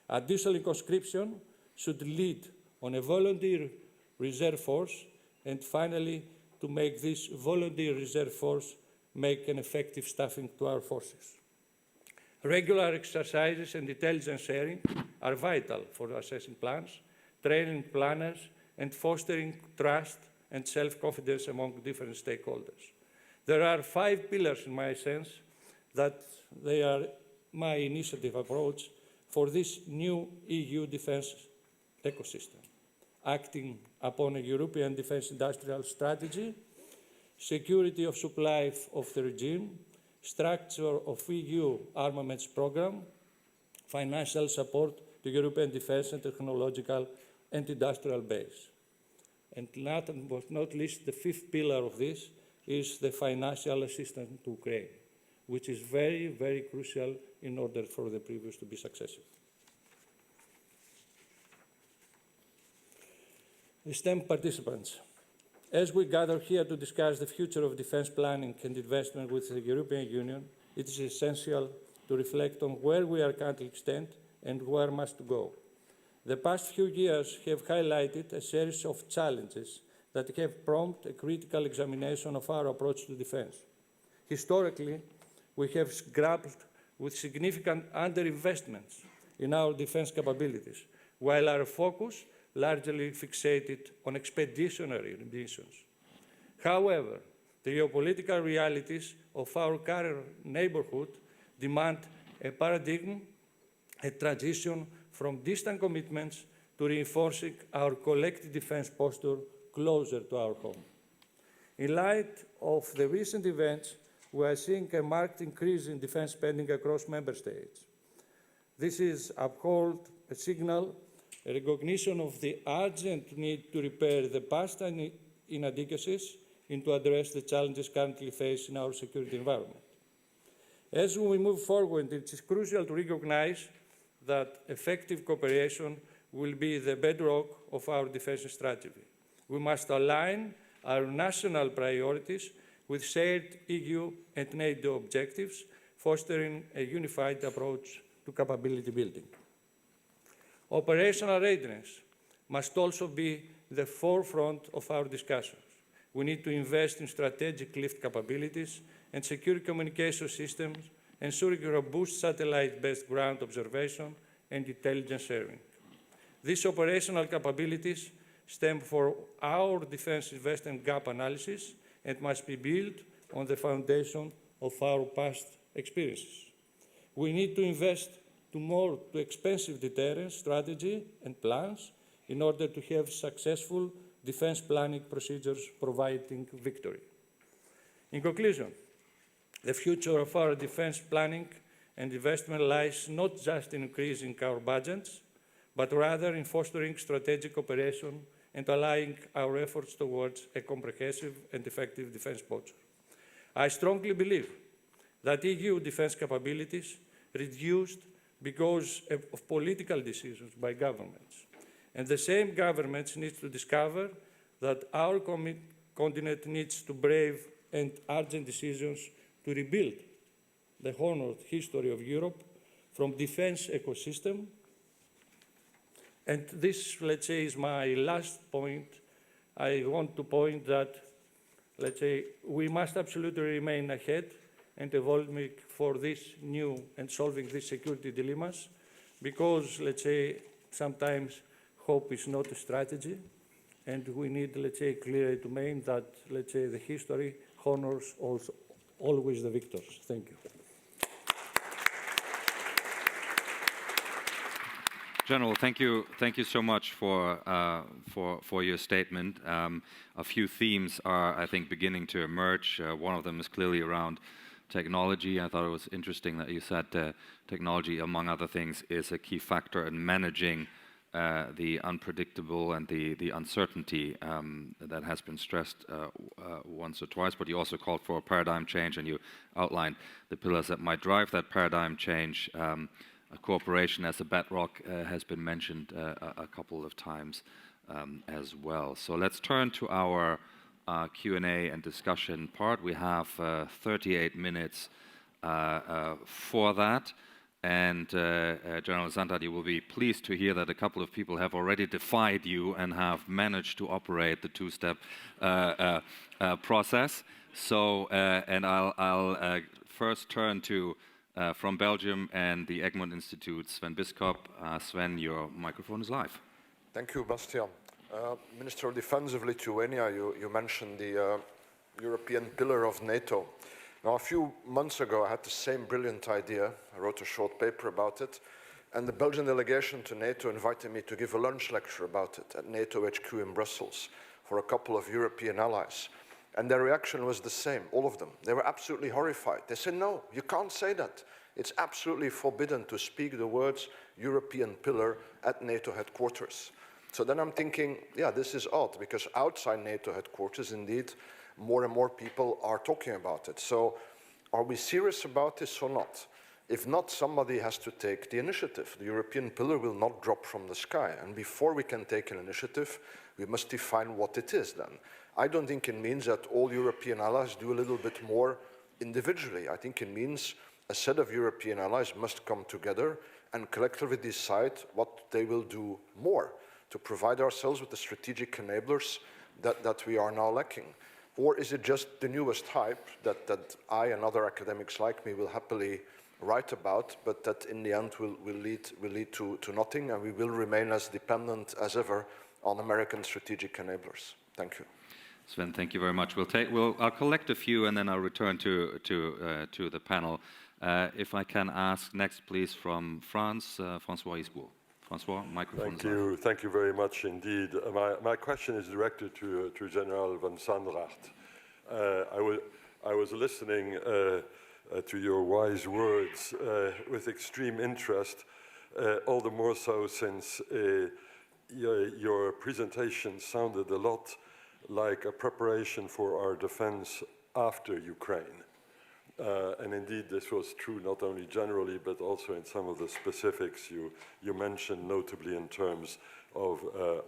Speaker 5: Additional conscription should lead on a volunteer reserve force, and finally, to make this volunteer reserve force make an effective staffing to our forces. Regular exercises and intelligence sharing are vital for assessing plans, training planners, and fostering trust and self-confidence among different stakeholders. There are 5 pillars, in my sense, that they are my initiative approach for this new EU defence ecosystem: acting upon a European defence industrial strategy, security of supply of the regime, structure of EU armaments program, financial support to European defence and technological and industrial base. And last but not least, the 5th pillar of this is the financial assistance to Ukraine, which is very, very crucial in order for the previous to be successful. Esteemed participants, as we gather here to discuss the future of defence planning and investment with the European Union, it is essential to reflect on where we are currently stand and where must go. The past few years have highlighted a series of challenges that have prompted a critical examination of our approach to defence. Historically, we have grappled with significant underinvestments in our defence capabilities, while our focus largely fixated on expeditionary missions. However, the geopolitical realities of our current neighbourhood demand a paradigm, a transition from distant commitments to reinforcing our collective defence posture closer to our home. In light of the recent events, we are seeing a marked increase in defence spending across member states. This is uphold a signal, a recognition of the urgent need to repair the past inadequacies and to address the challenges currently faced in our security environment. As we move forward, it is crucial to recognize that effective cooperation will be the bedrock of our defence strategy. We must align our national priorities with shared EU and NATO objectives, fostering a unified approach to capability building. Operational readiness must also be the forefront of our discussions. We need to invest in strategic lift capabilities and secure communication systems, ensuring robust satellite-based ground observation and intelligence sharing. These operational capabilities stem from our defence investment gap analysis and must be built on the foundation of our past experiences. We need to invest to expensive deterrence strategy and plans in order to have successful defence planning procedures providing victory. In conclusion, the future of our defence planning and investment lies not just in increasing our budgets, but rather in fostering strategic cooperation and aligning our efforts towards a comprehensive and effective defence posture. I strongly believe that EU defence capabilities reduced because of political decisions by governments. And the same governments need to discover that our continent needs to brave and urgent decisions to rebuild the honoured history of Europe from defence ecosystem. And this, let's say, is my last point. I want to point that, let's say, we must absolutely remain ahead and evolving for this new and solving these security dilemmas, because, let's say, sometimes hope is not a strategy, and we need, let's say, clearly to mean that, let's say, the history honors also always the victors. Thank you.
Speaker 1: General, thank you so much for your statement. A few themes are, I think, beginning to emerge. One of them is clearly around technology. I thought it was interesting that you said technology, among other things, is a key factor in managing the unpredictable and the uncertainty that has been stressed once or twice. But you also called for a paradigm change, and you outlined the pillars that might drive that paradigm change. Cooperation as a bedrock has been mentioned a couple of times as well. So let's turn to our Q&A and discussion part. We have 38 minutes for that. And General Santad, you will be pleased to hear that a couple of people have already defied you and have managed to operate the two-step process. So, and I'll first turn to from Belgium and the Egmont Institute, Sven Biskop. Sven, your microphone is live.
Speaker 6: Thank you, Bastian. Minister of Defense of Lithuania, you mentioned the European pillar of NATO. Now, a few months ago, I had the same brilliant idea. I wrote a short paper about it, and the Belgian delegation to NATO invited me to give a lunch lecture about it at NATO HQ in Brussels for a couple of European allies. And their reaction was the same, all of them. They were absolutely horrified. They said, no, you can't say that. It's absolutely forbidden to speak the words European pillar at NATO headquarters. So then I'm thinking, yeah, this is odd, because outside NATO headquarters, indeed, more and more people are talking about it. So are we serious about this or not? If not, somebody has to take the initiative. The European pillar will not drop from the sky. And before we can take an initiative, we must define what it is then. I don't think it means that all European allies do a little bit more individually. I think it means a set of European allies must come together and collectively decide what they will do more to provide ourselves with the strategic enablers that we are now lacking. Or is it just the newest hype that I and other academics like me will happily write about, but that in the end will lead to nothing, and we will remain as dependent as ever on American strategic enablers? Thank you.
Speaker 1: Sven, thank you very much. I'll collect a few and then I'll return to the panel. If I can ask next, please, from France, François Isbourg. François, microphone.
Speaker 7: Thank you very much indeed. My question is directed to General van Sandracht. I was listening to your wise words with extreme interest, all the more so since your presentation sounded a lot like a preparation for our defense after Ukraine. And indeed, this was true not only generally, but also in some of the specifics you mentioned, notably in terms of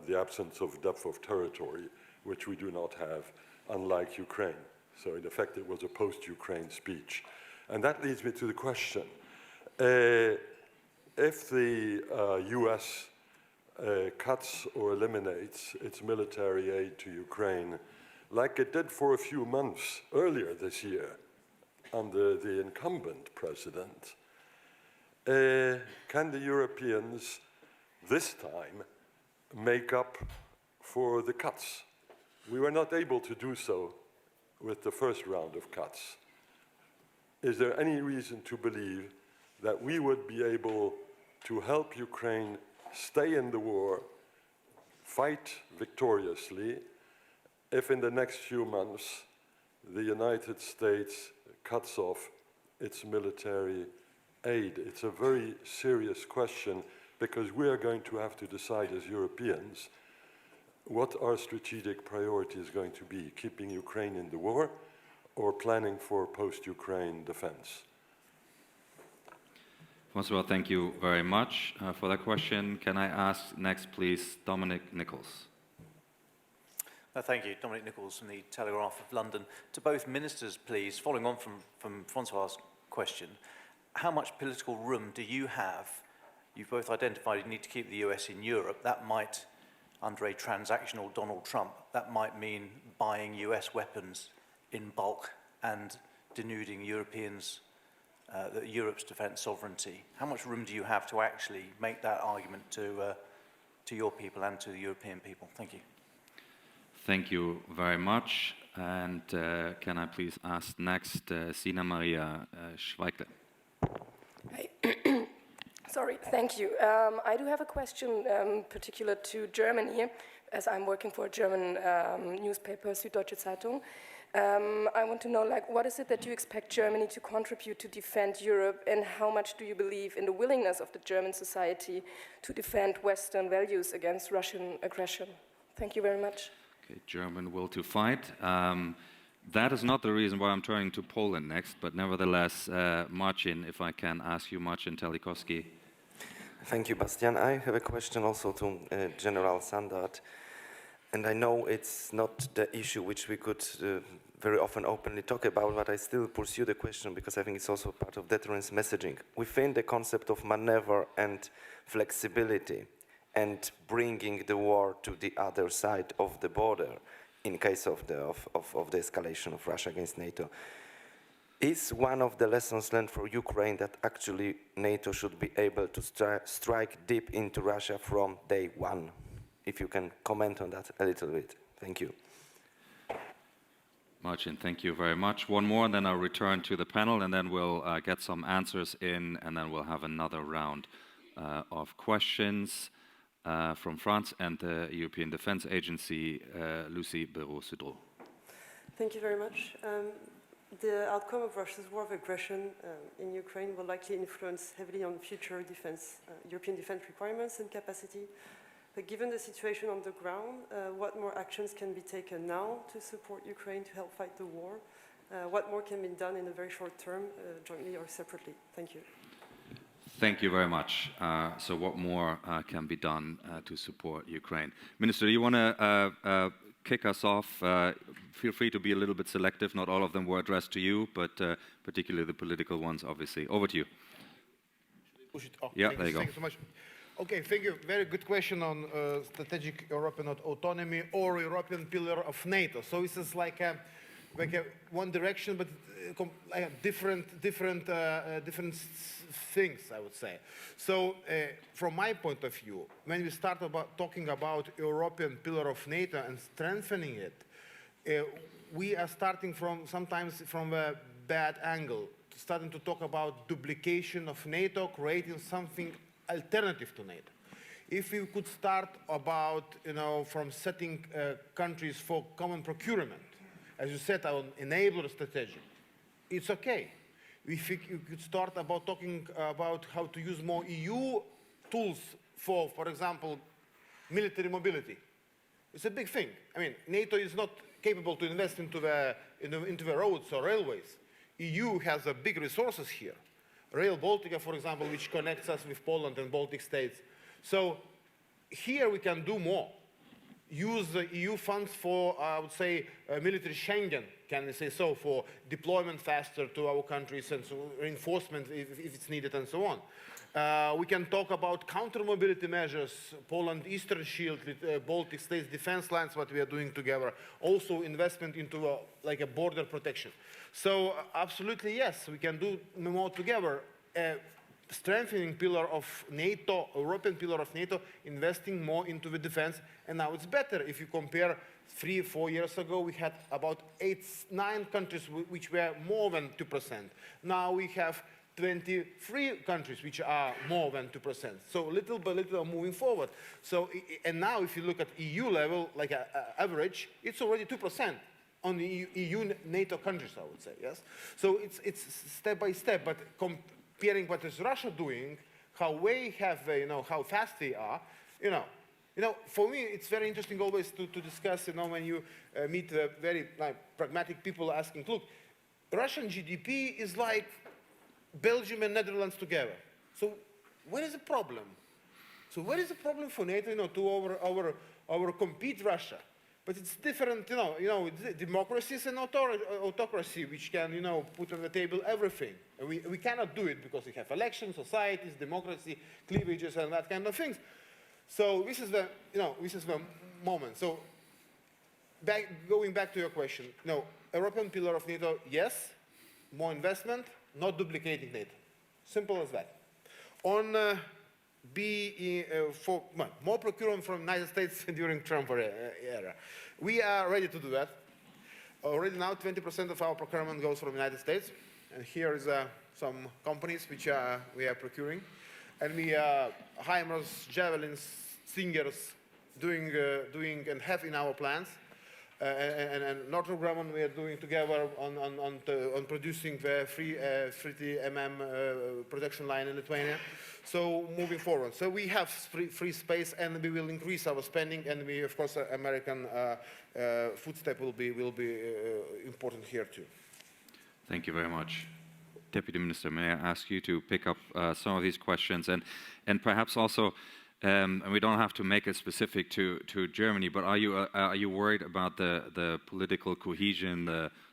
Speaker 7: the absence of depth of territory, which we do not have, unlike Ukraine. So in effect, it was a post-Ukraine speech. And that leads me to the question. If the US cuts or eliminates its military aid to Ukraine, like it did for a few months earlier this year, under the incumbent president, can the Europeans this time make up for the cuts? We were not able to do so with the first round of cuts. Is there any reason to believe that we would be able to help Ukraine stay in the war, fight victoriously, if in the next few months the United States cuts off its military aid? It's a very serious question, because we are going to have to decide as Europeans what our strategic priority is going to be, keeping Ukraine in the war or planning for post-Ukraine defense.
Speaker 1: François, thank you very much for that question. Can I ask next, please, Dominic Nichols?
Speaker 8: Thank you. Dominic Nichols from the Telegraph of London. To both ministers, please, following on from François' question, how much political room do you have? You've both identified you need to keep the US in Europe. That might, under a transactional Donald Trump, that might mean buying US weapons in bulk and denuding Europeans, Europe's defence sovereignty. How much room do you have to actually make that argument to your people and to the European people? Thank you.
Speaker 1: Thank you very much. And can I please ask next, Sina Maria Schweikle?
Speaker 9: Hey. Sorry, thank you. I do have a question particular to Germany, as I'm working for a German newspaper, Süddeutsche Zeitung. I want to know, what is it that you expect Germany to contribute to defend Europe, and how much do you believe in the willingness of the German society to defend Western values against Russian aggression? Thank you very much.
Speaker 1: Okay, German will to fight. That is not the reason why I'm turning to Poland next, but nevertheless, Marcin, if I can ask you, Marcin Telikowski.
Speaker 10: Thank you, Bastian. I have a question also to General Sandart. And I know it's not the issue which we could very often openly talk about, but I still pursue the question because I think it's also part of deterrence messaging. Within the concept of maneuver and flexibility and bringing the war to the other side of the border in case of the escalation of Russia against NATO, is one of the lessons learned for Ukraine that actually NATO should be able to strike deep into Russia from day one? if you can comment on that a little bit. Thank you.
Speaker 1: Marcin, thank you very much. One more, and then I'll return to the panel, and then we'll get some answers in, and then we'll have another round of questions from France and the European Defence Agency, Lucie Béraud-Sudreau.
Speaker 11: Thank you very much. The outcome of Russia's war of aggression in Ukraine will likely influence heavily on future defense, European defense requirements and capacity. But given the situation on the ground, what more actions can be taken now to support Ukraine to help fight the war? What more can be done in the very short term, jointly or separately? Thank you.
Speaker 1: Thank you very much. So what more can be done to support Ukraine? Minister, you want to kick us off? Feel free to be a little bit selective. Not all of them were addressed to you, but particularly the political ones, obviously. Over to you.
Speaker 2: Push it. Oh,
Speaker 1: yeah, there you go.
Speaker 2: Thank you so much. Okay, thank you. Very good question on strategic European autonomy or European pillar of NATO. So this is like a one direction, but like different things, I would say. So from my point of view, when we start talking about European pillar of NATO and strengthening it, we are starting sometimes from a bad angle, starting to talk about duplication of NATO, creating something alternative to NATO. If we could start about, from setting countries for common procurement, as you said, on enabler strategy, it's okay. If you could start about talking about how to use more EU tools for example, military mobility. It's a big thing. I mean, NATO is not capable to invest into the roads or railways. EU has big resources here. Rail Baltica, for example, which connects us with Poland and Baltic states. So here we can do more. Use the EU funds for, I would say, military Schengen, can we say so, for deployment faster to our countries and so reinforcement if it's needed and so on. We can talk about counter-mobility measures, Poland Eastern Shield, Baltic states defense lines, what we are doing together. Also investment into like a border protection. So absolutely yes, we can do more together. Strengthening pillar of NATO, European pillar of NATO, investing more into the defense, and now it's better. If you compare 3-4 years ago, we had about 8-9 countries which were more than 2%. Now we have 23 countries which are more than 2%. So little by little moving forward. So, and now if you look at EU level, like average, it's already 2% on the EU NATO countries, I would say, yes? So it's step by step, but comparing what is Russia doing, how we have, how fast they are, for me, it's very interesting always to discuss, when you meet very pragmatic people asking, look, Russian GDP is like Belgium and Netherlands together. So what is the problem? So what is the problem for NATO, to our compete Russia? But it's different, democracies and autocracy, which can, put on the table everything. And we cannot do it because we have elections, societies, democracy, cleavages, and that kind of things. So this is the, this is the moment. So going back to your question, no, European pillar of NATO, yes, more investment, not duplicating NATO. Simple as that. On more procurement from the United States during Trump era. We are ready to do that. Already now, 20% of our procurement goes from the United States. And here is some companies which we are procuring. And we are HIMARS, Javelins, Stingers doing and have in our plans. And Northrop Grumman we are doing together on producing the 3 mm production line in Lithuania. So moving forward, so we have free space, and we will increase our spending, and we, of course, American footstep will be important here too.
Speaker 1: Thank you very much. Deputy Minister, may I ask you to pick up some of these questions, and perhaps also, and we don't have to make it specific to Germany, but are you worried about the political cohesion,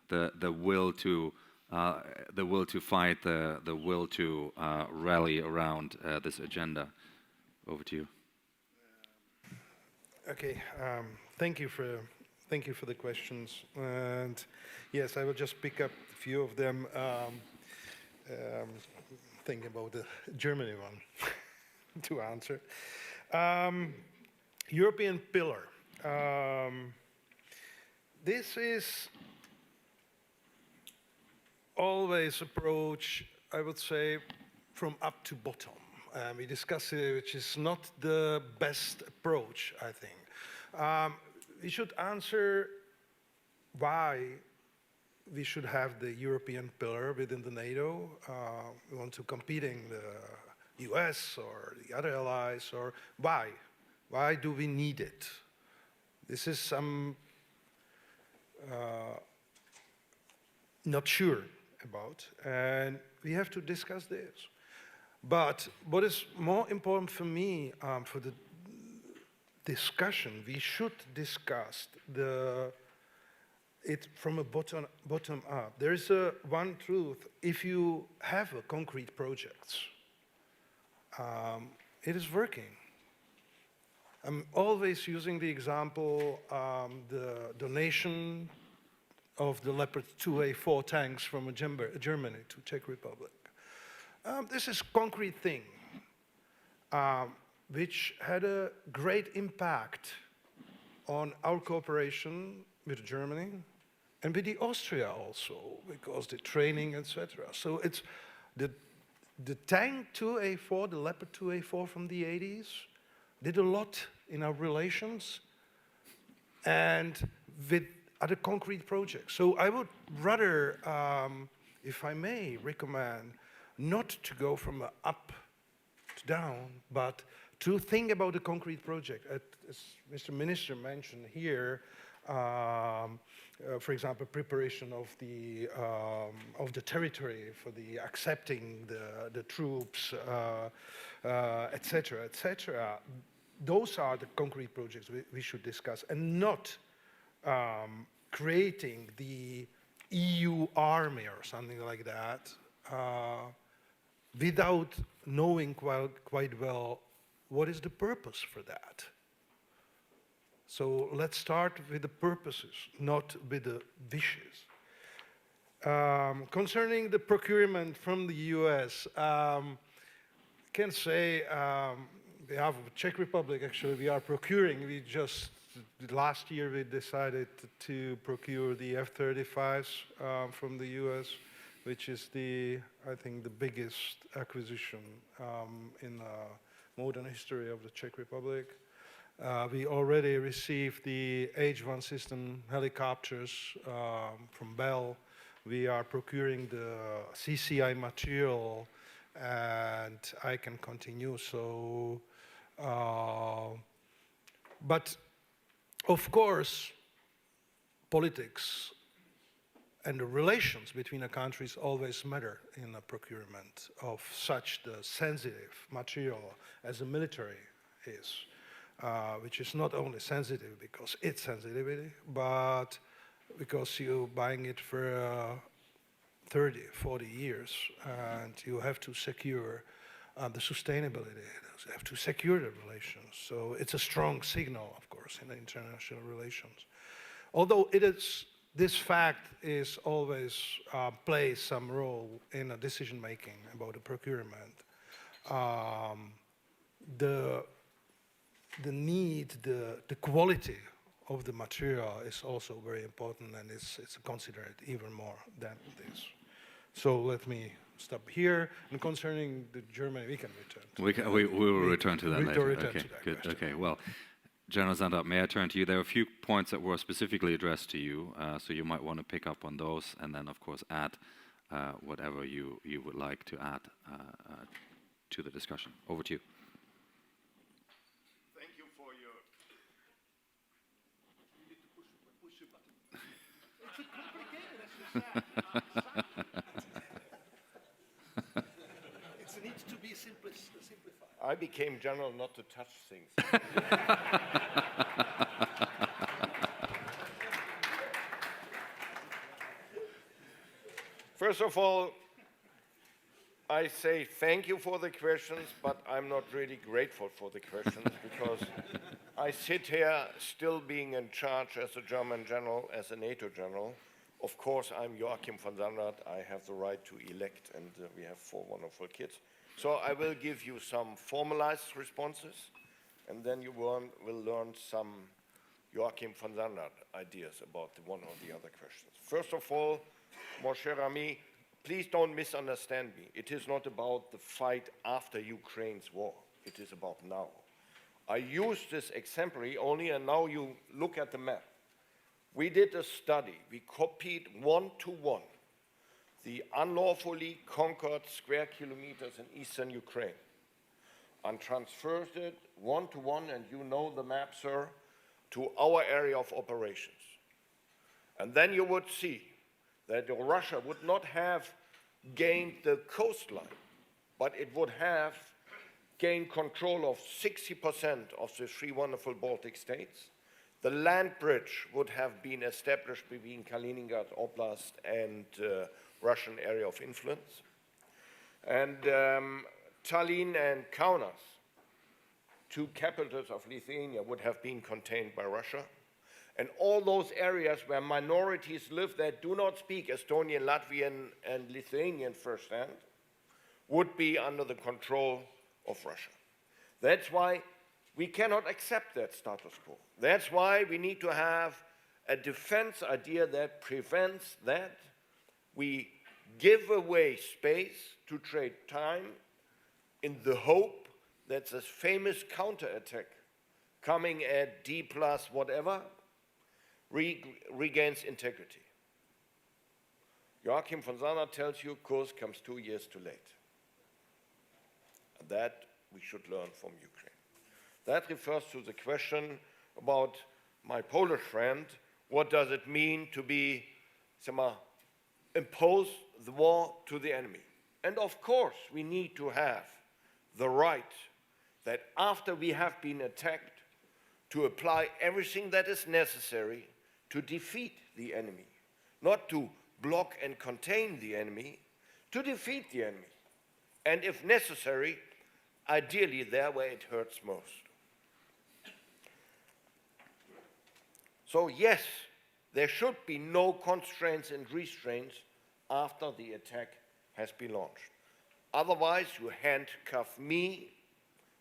Speaker 1: the will to fight, the will to rally around this agenda? Over to you.
Speaker 3: Okay, thank you for the questions, and yes, I will just pick up a few of them. Think about the Germany one to answer. European pillar. This is always approach, I would say, from up to bottom. We discussed it, which is not the best approach, I think. We should answer why we should have the European pillar within the NATO. We want to competing the US or the other allies, or why? Why do we need it? This is some not sure about, and we have to discuss this. But what is more important for me, for the discussion, we should discuss it from a bottom up. There is one truth: if you have a concrete project, it is working. I'm always using the example, the donation of the Leopard 2A4 tanks from Germany to Czech Republic. This is a concrete thing, which had a great impact on our cooperation with Germany and with Austria also, because the training, etc. So it's the tank 2A4, the Leopard 2A4 from the 80s, did a lot in our relations and with other concrete projects. So I would rather, if I may, recommend not to go from up to down, but to think about a concrete project. As Mr. Minister mentioned here, for example, preparation of the territory for the accepting the troops, etc., etc. Those are the concrete projects we should discuss, and not creating the EU army or something like that without knowing quite well what is the purpose for that. So let's start with the purposes, not with the wishes. Concerning the procurement from the US, I can say on behalf of the Czech Republic, actually, we are procuring. Last year we decided to procure the F-35s from the US, which is I think the biggest acquisition in the modern history of the Czech Republic. We already received the H-1 system helicopters from Bell. We are procuring the CCI material, and I can continue. So, but of course, politics and the relations between the countries always matter in the procurement of such the sensitive material as the military is, which is not only sensitive because it's sensitivity, but because you're buying it for 30, 40 years, and you have to secure the sustainability, you have to secure the relations. So it's a strong signal, of course, in the international relations. Although this fact is always plays some role in a decision making about the procurement. The need, the quality of the material is also very important, and it's considered even more than this. So let me stop here. And concerning the Germany, we can return.
Speaker 1: We will return to that later.
Speaker 3: Return
Speaker 1: Okay,
Speaker 3: to that
Speaker 1: good.
Speaker 3: question.
Speaker 1: Okay, well, General Zandart, may I turn to you? There are a few points that were specifically addressed to you, so you might want to pick up on those, and then, of course, add whatever you would like to add to the discussion. Over to you.
Speaker 4: Thank you for your... You need to push the button. It's a complicated exercise.
Speaker 3: It needs to be simplified.
Speaker 4: I became general not to touch things. First of all, I say thank you for the questions, but I'm not really grateful for the questions because I sit here still being in charge as a German general, as a NATO general. Of course, I'm Joachim von Zandart. I have the right to elect, and we have 4 wonderful kids. So I will give you some formalized responses, and then you will learn some Joachim von Sandert ideas about the one or the other questions. First of all, mon cher ami, please don't misunderstand me. It is not about the fight after Ukraine's war. It is about now. I use this exemplary only, and now you look at the map. We did a study. We copied one-to-one the unlawfully conquered square kilometers in eastern Ukraine and transferred it one-to-one, and you know the map, sir, to our area of operations. And then you would see that Russia would not have gained the coastline, but it would have gained control of 60% of the three wonderful Baltic states. The land bridge would have been established between Kaliningrad Oblast and Russian area of influence. And Tallinn and Kaunas, two capitals of Lithuania, would have been contained by Russia. And all those areas where minorities live that do not speak Estonian, Latvian, and Lithuanian firsthand would be under the control of Russia. That's why we cannot accept that status quo. That's why we need to have a defense idea that prevents that. We give away space to trade time in the hope that this famous counterattack coming at D plus whatever regains integrity. Joachim von Sandert tells you Kursk comes 2 years too late. And that we should learn from Ukraine. That refers to the question about my Polish friend. What does it mean to be, impose the war to the enemy? And of course, we need to have the right that after we have been attacked, to apply everything that is necessary to defeat the enemy, not to block and contain the enemy, to defeat the enemy. And if necessary, ideally there where it hurts most. So yes, there should be no constraints and restraints after the attack has been launched. Otherwise, you handcuff me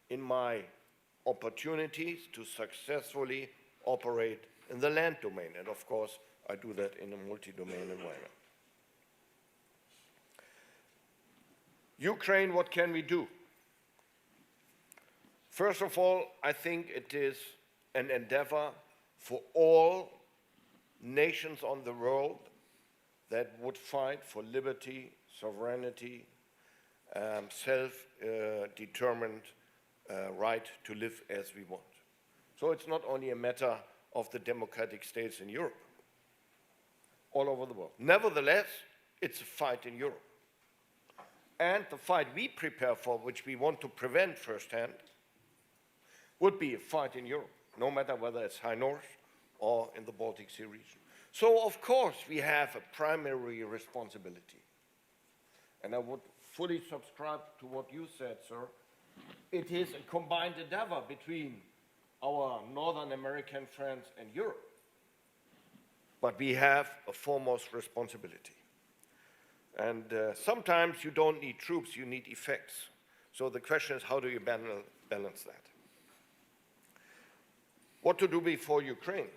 Speaker 4: in my opportunities to successfully operate in the land domain. And of course, I do that in a multi-domain environment. Ukraine, what can we do? First of all, I think it is an endeavor for all nations on the world that would fight for liberty, sovereignty, self-determined right to live as we want. So it's not only a matter of the democratic states in Europe, all over the world. Nevertheless, it's a fight in Europe. And the fight we prepare for, which we want to prevent firsthand, would be a fight in Europe, no matter whether it's High North or in the Baltic Sea region. So, of course, we have a primary responsibility. And I would fully subscribe to what you said, sir. It is a combined endeavor between our Northern American friends and Europe. But we have a foremost responsibility. And sometimes you don't need troops, you need effects. So the question is, how do you balance that? What to do before Ukraine?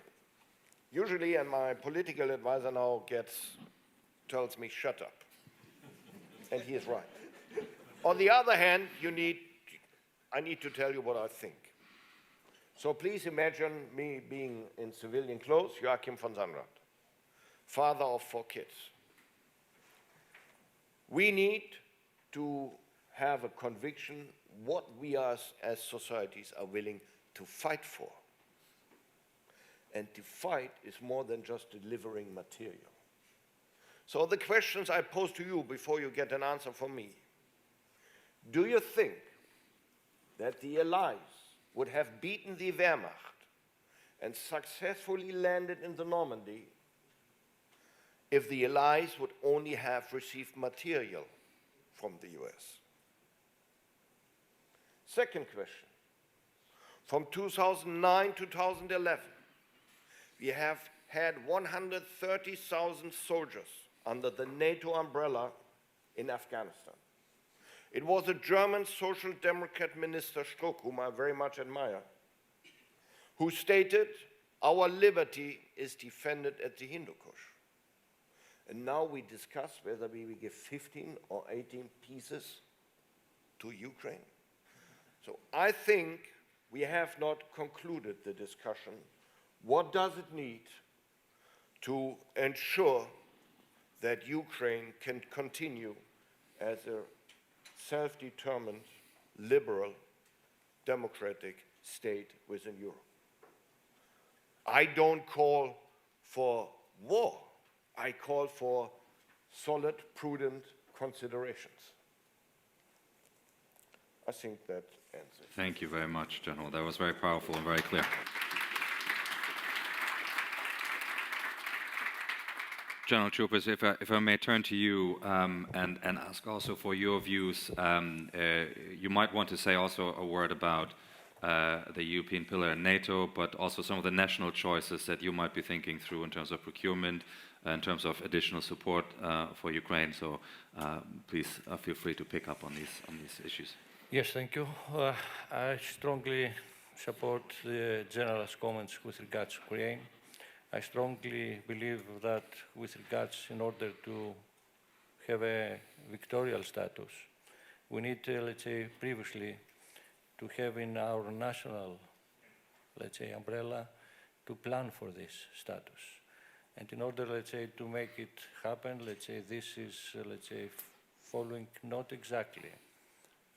Speaker 4: Usually, and my political advisor now tells me, shut up. And he is right. On the other hand, I need to tell you what I think. So please imagine me being in civilian clothes, Joachim von Sandert, father of 4 kids. We need to have a conviction what we as societies are willing to fight for. And to fight is more than just delivering material. So the questions I pose to you before you get an answer from me. Do you think that the Allies would have beaten the Wehrmacht and successfully landed in the Normandy if the Allies would only have received material from the US? Second question. From 2009 to 2011, we have had 130,000 soldiers under the NATO umbrella in Afghanistan. It was a German Social Democrat minister, Struck, whom I very much admire, who stated, "Our liberty is defended at the Hindu Kush." And now we discuss whether we will give 15 or 18 pieces to Ukraine. So I think we have not concluded the discussion. What does it need to ensure that Ukraine can continue as a self-determined, liberal, democratic state within Europe? I don't call for war. I call for solid, prudent considerations. I think that ends it.
Speaker 1: Thank you very much, General. That was very powerful and very clear. General Troopers, if I may turn to you and ask also for your views, you might want to say also a word about the European pillar in NATO, but also some of the national choices that you might be thinking through in terms of procurement, in terms of additional support for Ukraine. So please feel free to pick up on these issues.
Speaker 5: Yes, thank you. I strongly support the General's comments with regards to Ukraine. I strongly believe that with regards, in order to have a victorial status, we need, let's say, previously, to have in our national, let's say, umbrella, to plan for this status. And in order, let's say, to make it happen, let's say, this is, let's say, following not exactly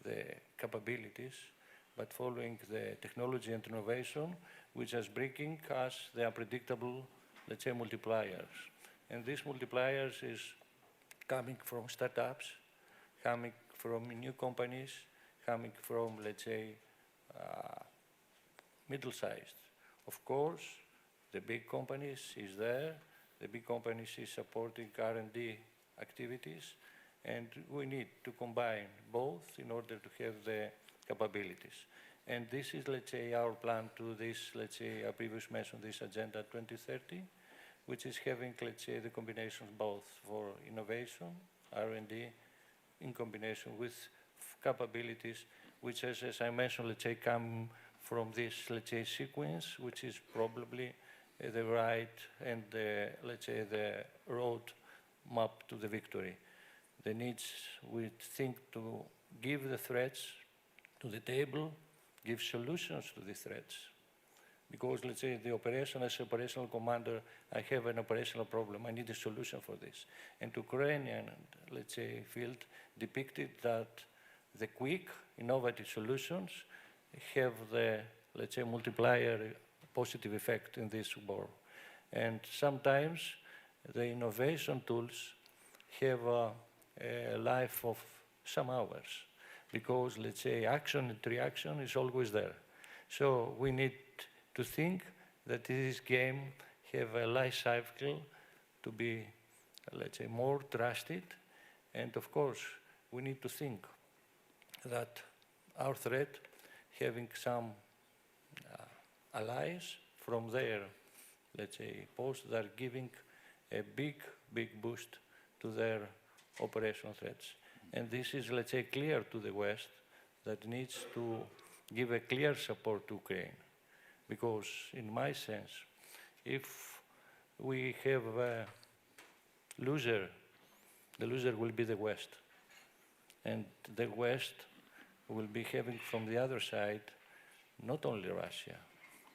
Speaker 5: the capabilities, but following the technology and innovation, which is bringing us the unpredictable, let's say, multipliers. And these multipliers is coming from startups, coming from new companies, coming from, let's say, middle-sized. Of course, the big companies is there, the big companies is supporting R&D activities, and we need to combine both in order to have the capabilities. And this is, let's say, our plan to this, let's say, I previously mentioned this Agenda 2030, which is having, let's say, the combination both for innovation, R&D, in combination with capabilities, which, as I mentioned, let's say, come from this, let's say, sequence, which is probably the right and, let's say, the road map to the victory. The needs, we think, to give the threats to the table, give solutions to these threats. Because, let's say, the operation, as operational commander, I have an operational problem. I need a solution for this. And Ukrainian, let's say, field depicted that the quick, innovative solutions have the, let's say, multiplier positive effect in this war. And sometimes the innovation tools have a life of some hours, because, let's say, action and reaction is always there. So we need to think that this game have a life cycle to be, let's say, more trusted. And of course, we need to think that our threat having some allies from their, let's say, post that are giving a big boost to their operational threats. And this is, let's say, clear to the West that needs to give a clear support to Ukraine. Because in my sense, if we have a loser, the loser will be the West. And the West will be having from the other side not only Russia,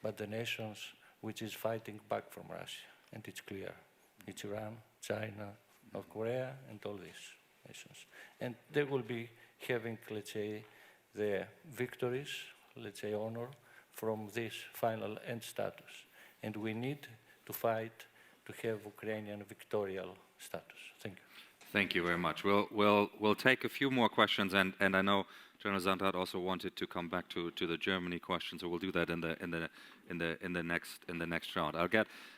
Speaker 5: but the nations which is fighting back from Russia. And it's clear. It's Iran, China, North Korea, and all these nations. And they will be having, let's say, the victories, let's say, honor from this final end status. And we need to fight to have Ukrainian victorial status. Thank you.
Speaker 1: Thank you very much. We'll take a few more questions, and I know General Zandat also wanted to come back to the Germany question, so we'll do that in the next round.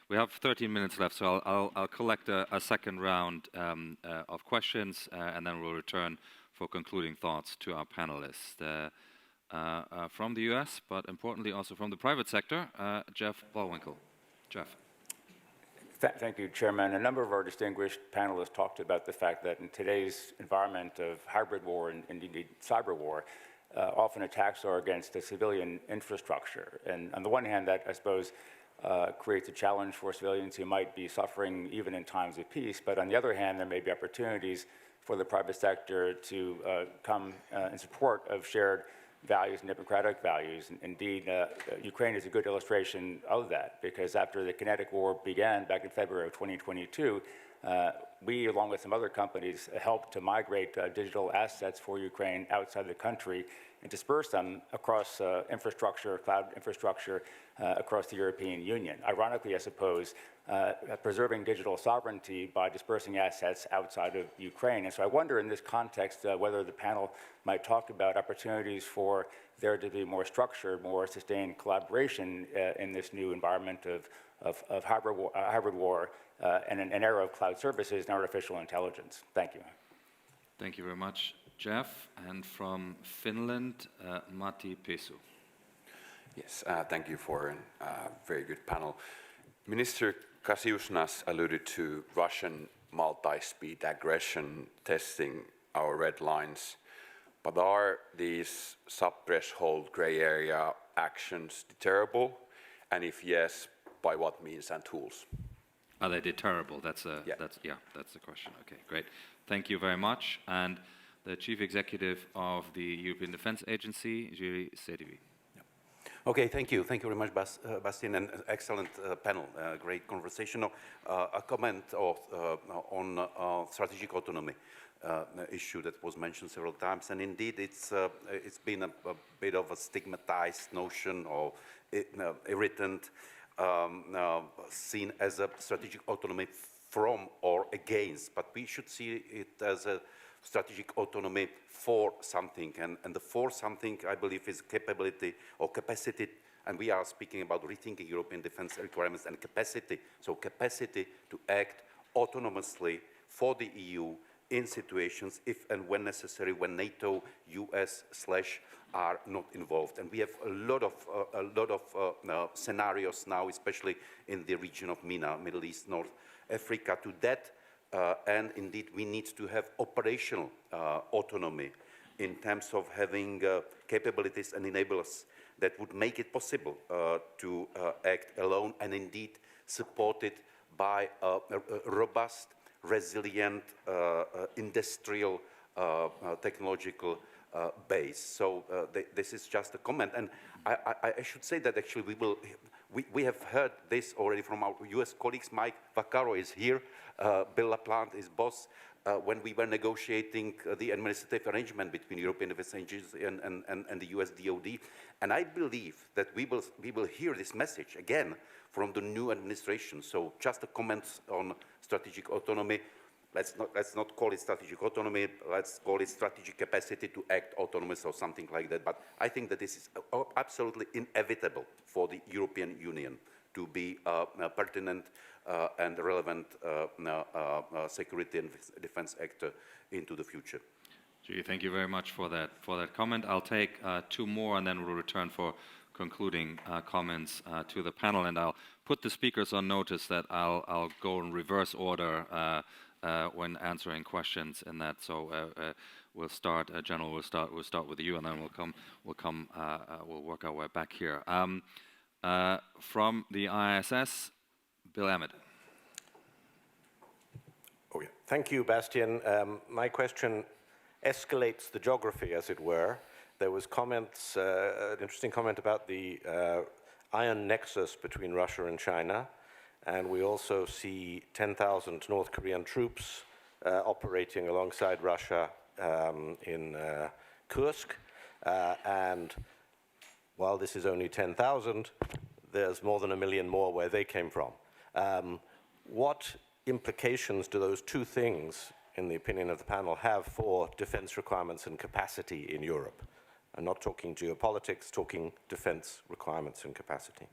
Speaker 1: We have 13 minutes left, so I'll collect a second round of questions, and then we'll return for concluding thoughts to our panelists. From the US, but importantly also from the private sector, Jeff Ballwinkle. Jeff.
Speaker 12: Thank you, Chairman. A number of our distinguished panelists talked about the fact that in today's environment of hybrid war and indeed cyber war, often attacks are against the civilian infrastructure. And on the one hand, that, I suppose, creates a challenge for civilians who might be suffering even in times of peace. But on the other hand, there may be opportunities for the private sector to come in support of shared values and democratic values. Indeed, Ukraine is a good illustration of that, because after the kinetic war began back in February of 2022, we, along with some other companies, helped to migrate digital assets for Ukraine outside the country and disperse them across infrastructure, cloud infrastructure, across the European Union. Ironically, I suppose, preserving digital sovereignty by dispersing assets outside of Ukraine. And so I wonder in this context whether the panel might talk about opportunities for there to be more structured, more sustained collaboration in this new environment of hybrid war and an era of cloud services and artificial intelligence. Thank you.
Speaker 1: Thank you very much, Jeff. And from Finland, Matti Pesu.
Speaker 13: Yes, thank you for a very good panel. Minister Kasiusnas alluded to Russian multi-speed aggression testing our red lines, but are these sub-threshold gray area actions deterrable? And if yes, by what means and tools?
Speaker 1: Are they deterrable? That's the question. Okay, great. Thank you very much. And the Chief Executive of the European Defence Agency, Jiri Sedivi.
Speaker 14: Okay, thank you. Thank you very much, Bastian, and excellent panel, great conversation. A comment on strategic autonomy issue that was mentioned several times, and indeed it's been a bit of a stigmatized notion or irritant, seen as a strategic autonomy from or against, but we should see it as a strategic autonomy for something, and the for something, I believe, is capability or capacity, and we are speaking about rethinking European defense requirements and capacity, so capacity to act autonomously for the EU in situations if and when necessary, when NATO, US/ are not involved. And we have a lot of scenarios now, especially in the region of MENA, Middle East, North Africa, to that. And indeed, we need to have operational autonomy in terms of having capabilities and enablers that would make it possible to act alone and indeed supported by a robust, resilient, industrial, technological base. So this is just a comment. And I should say that actually we have heard this already from our US colleagues. Mike Vaccaro is here. Bill LaPlante is boss. When we were negotiating the administrative arrangement between European Defence Agency and the US DoD. And I believe that we will hear this message again from the new administration. So just a comment on strategic autonomy. Let's not call it strategic autonomy, let's call it strategic capacity to act autonomous or something like that. But I think that this is absolutely inevitable for the European Union to be a pertinent and relevant security and defense actor into the future.
Speaker 1: Julie, thank you very much for that comment. I'll take two more and then we'll return for concluding comments to the panel. And I'll put the speakers on notice that I'll go in reverse order when answering questions in that. So we'll start, General. We'll start with you, and then we'll work our way back here. From the ISS, Bill Emmett.
Speaker 15: Oh, yeah. Thank you, Bastian. My question escalates the geography, as it were. There was comments, an interesting comment about the iron nexus between Russia and China. And we also see 10,000 North Korean troops operating alongside Russia in Kursk. And while this is only 10,000, there's more than 1 million more where they came from. What implications do those two things, in the opinion of the panel, have for defense requirements and capacity in Europe? I'm not talking geopolitics, talking defense requirements and capacity.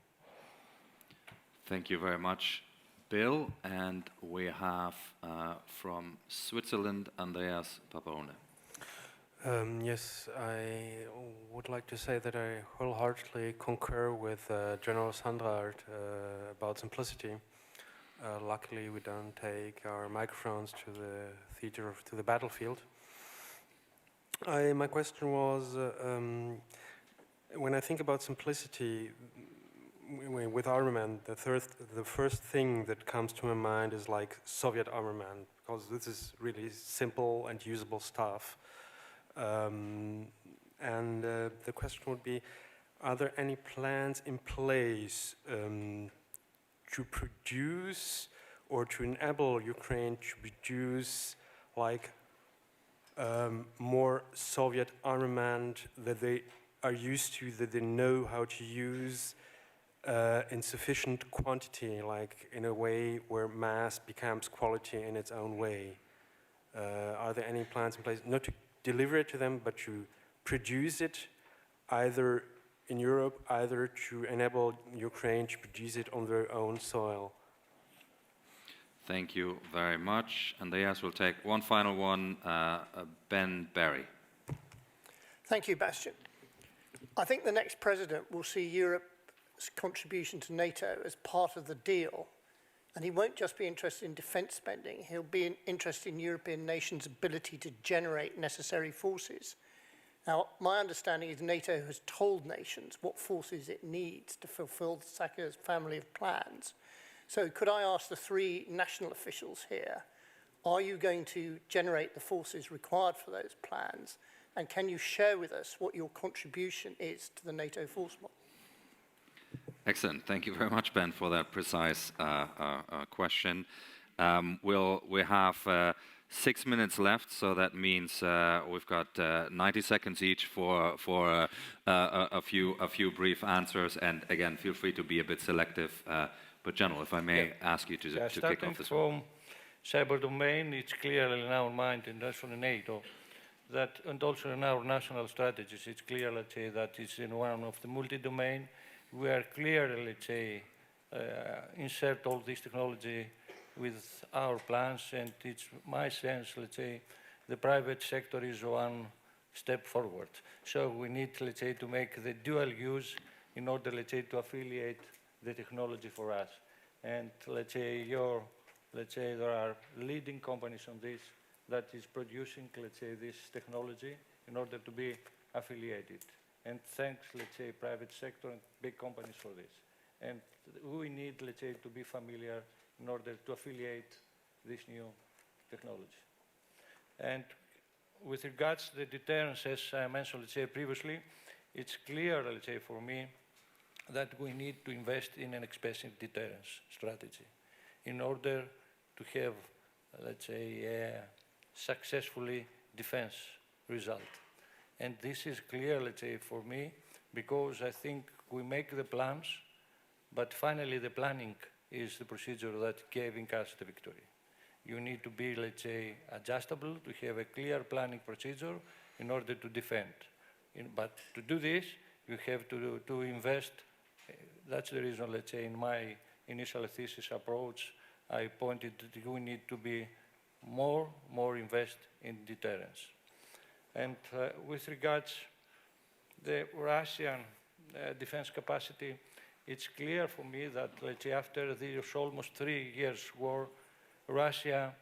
Speaker 1: Thank you very much, Bill. And we have from Switzerland, Andreas Papone.
Speaker 16: Yes, I would like to say that I wholeheartedly concur with General Sandra about simplicity. Luckily, we don't take our microphones to the theater, to the battlefield. My question was, when I think about simplicity with armament, the first thing that comes to my mind is like Soviet armament, because this is really simple and usable stuff. The question would be, are there any plans in place to produce or to enable Ukraine to produce like more Soviet armament that they are used to, that they know how to use in sufficient quantity, like in a way where mass becomes quality in its own way? Are there any plans in place, not to deliver it to them, but to produce it either in Europe, either to enable Ukraine to produce it on their own soil?
Speaker 1: Thank you very much. Andreas will take one final one. Ben Barry.
Speaker 17: Thank you, Bastian. I think the next president will see Europe's contribution to NATO as part of the deal. And he won't just be interested in defense spending, he'll be interested in European nations' ability to generate necessary forces. Now, my understanding is NATO has told nations what forces it needs to fulfill Saka's family of plans. So could I ask the three national officials here, are you going to generate the forces required for those plans? And can you share with us what your contribution is to the NATO force model?
Speaker 1: Excellent. Thank you very much, Ben, for that precise question. We have 6 minutes left, so that means we've got 90 seconds each for a few brief answers. And again, feel free to be a bit selective. But General, if I may ask you to kick off this one.
Speaker 5: From cyber domain, it's clearly in our mind, and also in NATO, that, and also in our national strategies, it's clear, let's say, that it's in one of the multi-domain. We are clearly, let's say, insert all this technology with our plans, and it's my sense, let's say, the private sector is one step forward. So we need, let's say, to make the dual use in order, let's say, to affiliate the technology for us. And let's say there are leading companies on this that is producing, let's say, this technology in order to be affiliated. And thanks, let's say, private sector and big companies for this. And we need, let's say, to be familiar in order to affiliate this new technology. And with regards to the deterrence, as I mentioned, let's say, previously, it's clear, let's say, for me, that we need to invest in an expensive deterrence strategy in order to have, let's say, a successfully defense result. And this is clear, let's say, for me, because I think we make the plans, but finally the planning is the procedure that giving us the victory. You need to be, let's say, adjustable, to have a clear planning procedure in order to defend. But to do this, you have to invest. That's the reason, let's say, in my initial thesis approach, I pointed that we need to be more invest in deterrence. And with regards the Russian defense capacity, it's clear for me that, let's say, after this almost 3 years war, Russia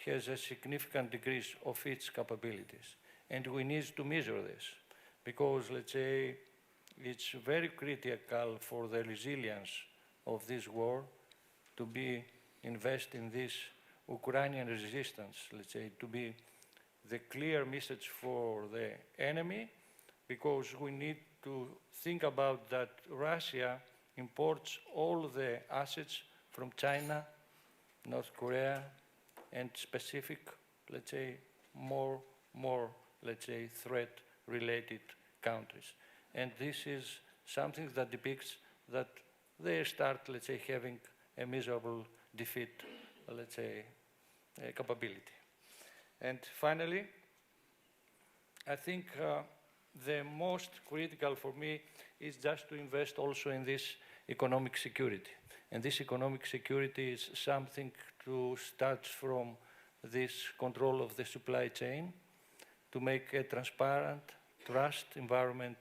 Speaker 5: has a significant degree of its capabilities. And we need to measure this because, let's say, it's very critical for the resilience of this war to be invest in this Ukrainian resistance, let's say, to be the clear message for the enemy, because we need to think about that Russia imports all the assets from China, North Korea, and specific, let's say, more, let's say, threat-related countries. And this is something that depicts that they start, let's say, having a miserable defeat, let's say, capability. And finally, I think the most critical for me is just to invest also in this economic security. And this economic security is something to start from this control of the supply chain, to make a transparent, trust environment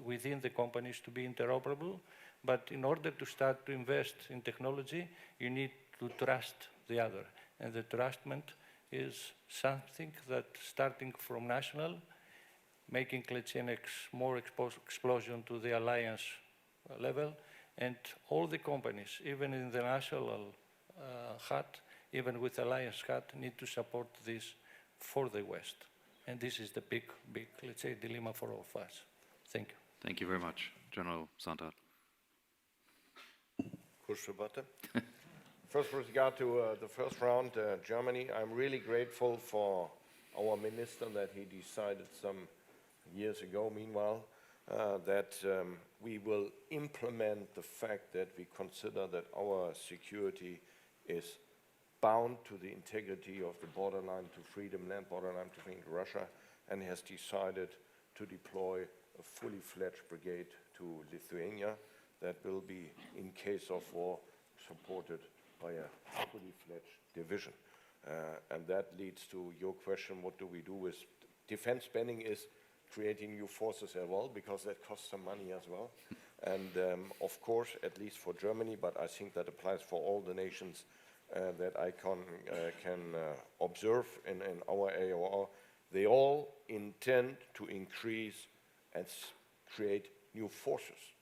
Speaker 5: within the companies to be interoperable. But in order to start to invest in technology, you need to trust the other. And the trustment is something that starting from national, making, let's say, more explosion to the alliance level, and all the companies, even in the national hat, even with alliance hat, need to support this for the West. And this is the big, let's say, dilemma for all of us. Thank you.
Speaker 1: Thank you very much, General Sandat.
Speaker 4: Push the button. First, with regard to the first round, Germany, I'm really grateful for our minister that he decided some years ago, meanwhile, that we will implement the fact that we consider that our security is bound to the integrity of the borderline to freedom, land borderline to freedom to Russia, and has decided to deploy a fully fledged brigade to Lithuania that will be, in case of war, supported by a fully fledged division. And that leads to your question, what do we do with defense spending is creating new forces as well, because that costs some money as well. And of course, at least for Germany, but I think that applies for all the nations that I can observe in our AOR, they all intend to increase and create new forces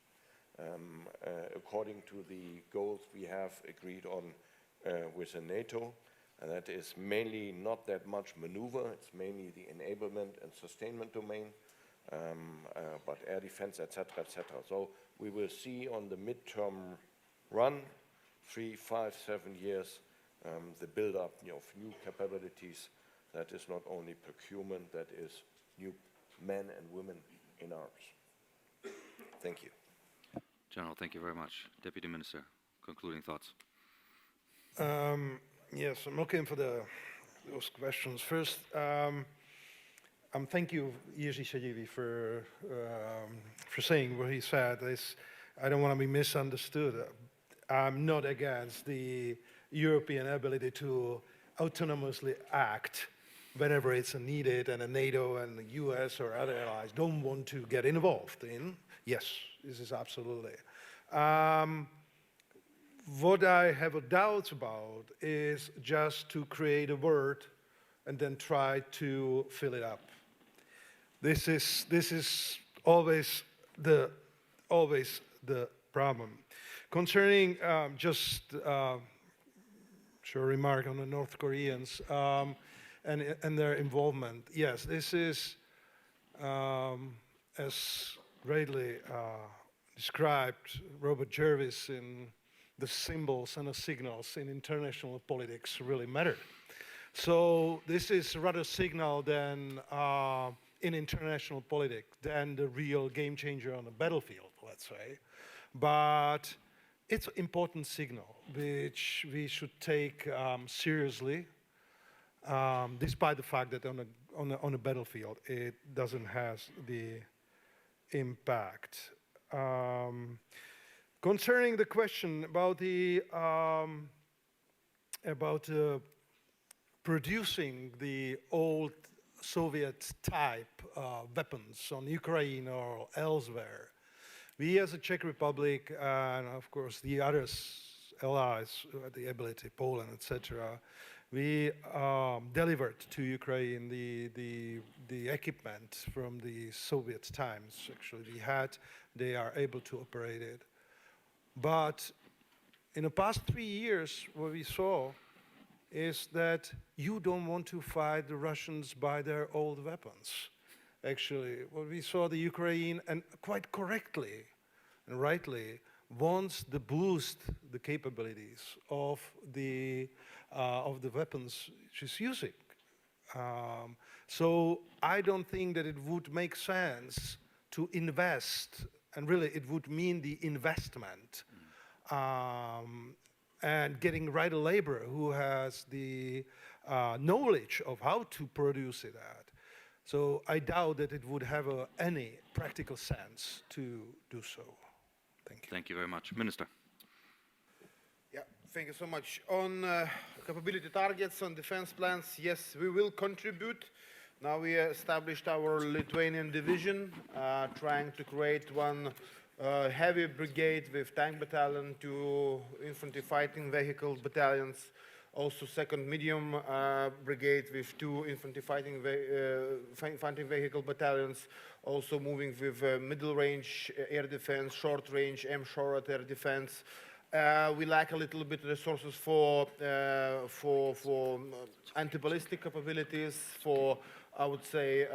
Speaker 4: according to the goals we have agreed on within NATO. And that is mainly not that much maneuver, it's mainly the enablement and sustainment domain, but air defense, etc., etc. So we will see on the midterm run, 3, 5, 7 years, the build-up of new capabilities. That is not only procurement, that is new men and women in arms. Thank you.
Speaker 1: General, thank you very much. Deputy Minister, concluding thoughts.
Speaker 3: Yes, I'm looking for those questions. First, thank you, Jerzy Sajivi, for saying what he said. I don't want to be misunderstood. I'm not against the European ability to autonomously act whenever it's needed, and NATO and the US or other allies don't want to get involved in. Yes, this is absolutely. What I have doubts about is just to create a word and then try to fill it up. This is always the problem. Concerning just short remark on the North Koreans and their involvement. Yes, this is as rightly described Robert Jervis in the symbols and the signals in international politics really matter. So this is rather signal than in international politics than the real game changer on the battlefield, let's say. But it's an important signal which we should take seriously, despite the fact that on a battlefield it doesn't have the impact. Concerning the question about producing the old Soviet type weapons on Ukraine or elsewhere, we as a Czech Republic and of course the other allies, the ability, Poland, etc., we delivered to Ukraine the equipment from the Soviet times. Actually, they are able to operate it. But in the past 3 years, what we saw is that you don't want to fight the Russians by their old weapons. Actually, what we saw the Ukraine, and quite correctly and rightly, wants to boost the capabilities of the weapons she's using. So I don't think that it would make sense to invest, and really it would mean the investment and getting right a laborer who has the knowledge of how to produce it at. So I doubt that it would have any practical sense to do so. Thank you.
Speaker 1: Thank you very much. Minister.
Speaker 2: Yeah, thank you so much. On capability targets, on defense plans, yes, we will contribute. Now we established our Lithuanian division, trying to create one heavy brigade with tank battalion, 2 infantry fighting vehicle battalions, also 2nd Medium Brigade with 2 infantry fighting vehicle battalions, also moving with middle range air defense, short range M-SHORAD air defense. We lack a little bit resources for anti-ballistic capabilities, for, I would say,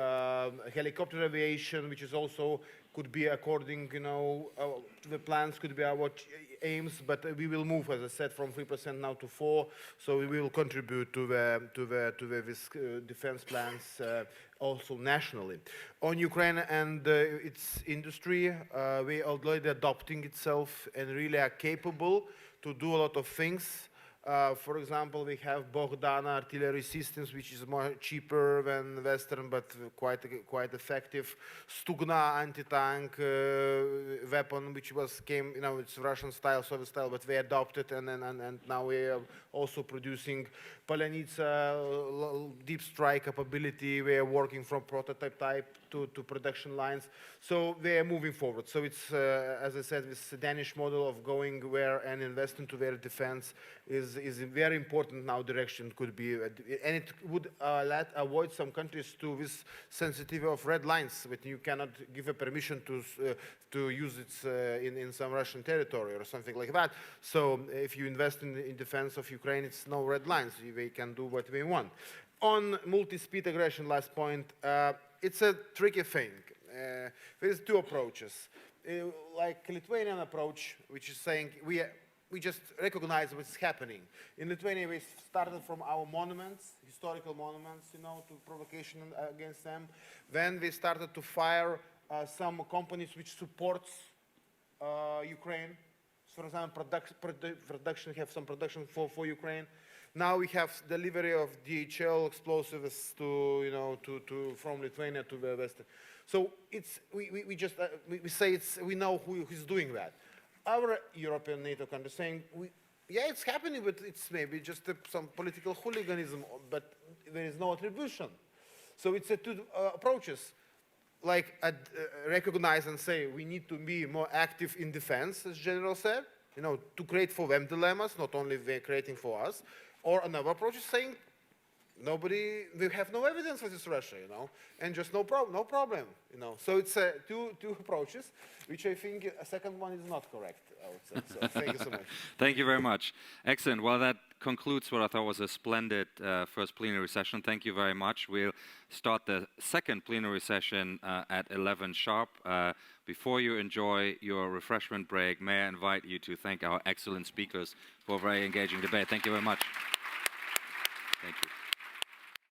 Speaker 2: helicopter aviation, which is also could be according, the plans could be our aims, but we will move, as I said, from 3% now to 4%. So we will contribute to the defense plans also nationally. On Ukraine and its industry, we are already adopting itself and really are capable to do a lot of things. For example, we have Bogdana artillery systems, which is more cheaper than Western, but quite effective. Stugna anti-tank weapon, which came, it's Russian style, Soviet style, but we adopted, and now we are also producing Polyanitsa deep strike capability. We are working from prototype type to production lines. So we are moving forward. So it's, as I said, this Danish model of going where and investing to their defense is a very important now direction could be, and it would avoid some countries to this sensitivity of red lines, but you cannot give a permission to use it in some Russian territory or something like that. So if you invest in defense of Ukraine, it's no red lines. They can do what they want. On multi-speed aggression, last point, it's a tricky thing. There's 2 approaches. Like Lithuanian approach, which is saying we just recognize what's happening. In Lithuania, we started from our monuments, historical monuments, to provocation against them. Then we started to fire some companies which supports Ukraine. For example, production, have some production for Ukraine. Now we have delivery of DHL explosives from Lithuania to the West. So we say we know who is doing that. Our European NATO countries saying, yeah, it's happening, but it's maybe just some political hooliganism, but there is no attribution. So it's 2 approaches. Like recognize and say we need to be more active in defense, as General said, to create for them dilemmas, not only they're creating for us. Or another approach is saying we have no evidence that it's Russia, and just no problem, So it's 2 approaches, which I think a second one is not correct, I would say. So thank you so much.
Speaker 1: Thank you very much. Excellent. Well, that concludes what I thought was a splendid first plenary session. Thank you very much. We'll start the second plenary session at 11 sharp. Before you enjoy your refreshment break, may I invite you to thank our excellent speakers for a very engaging debate. Thank you very much.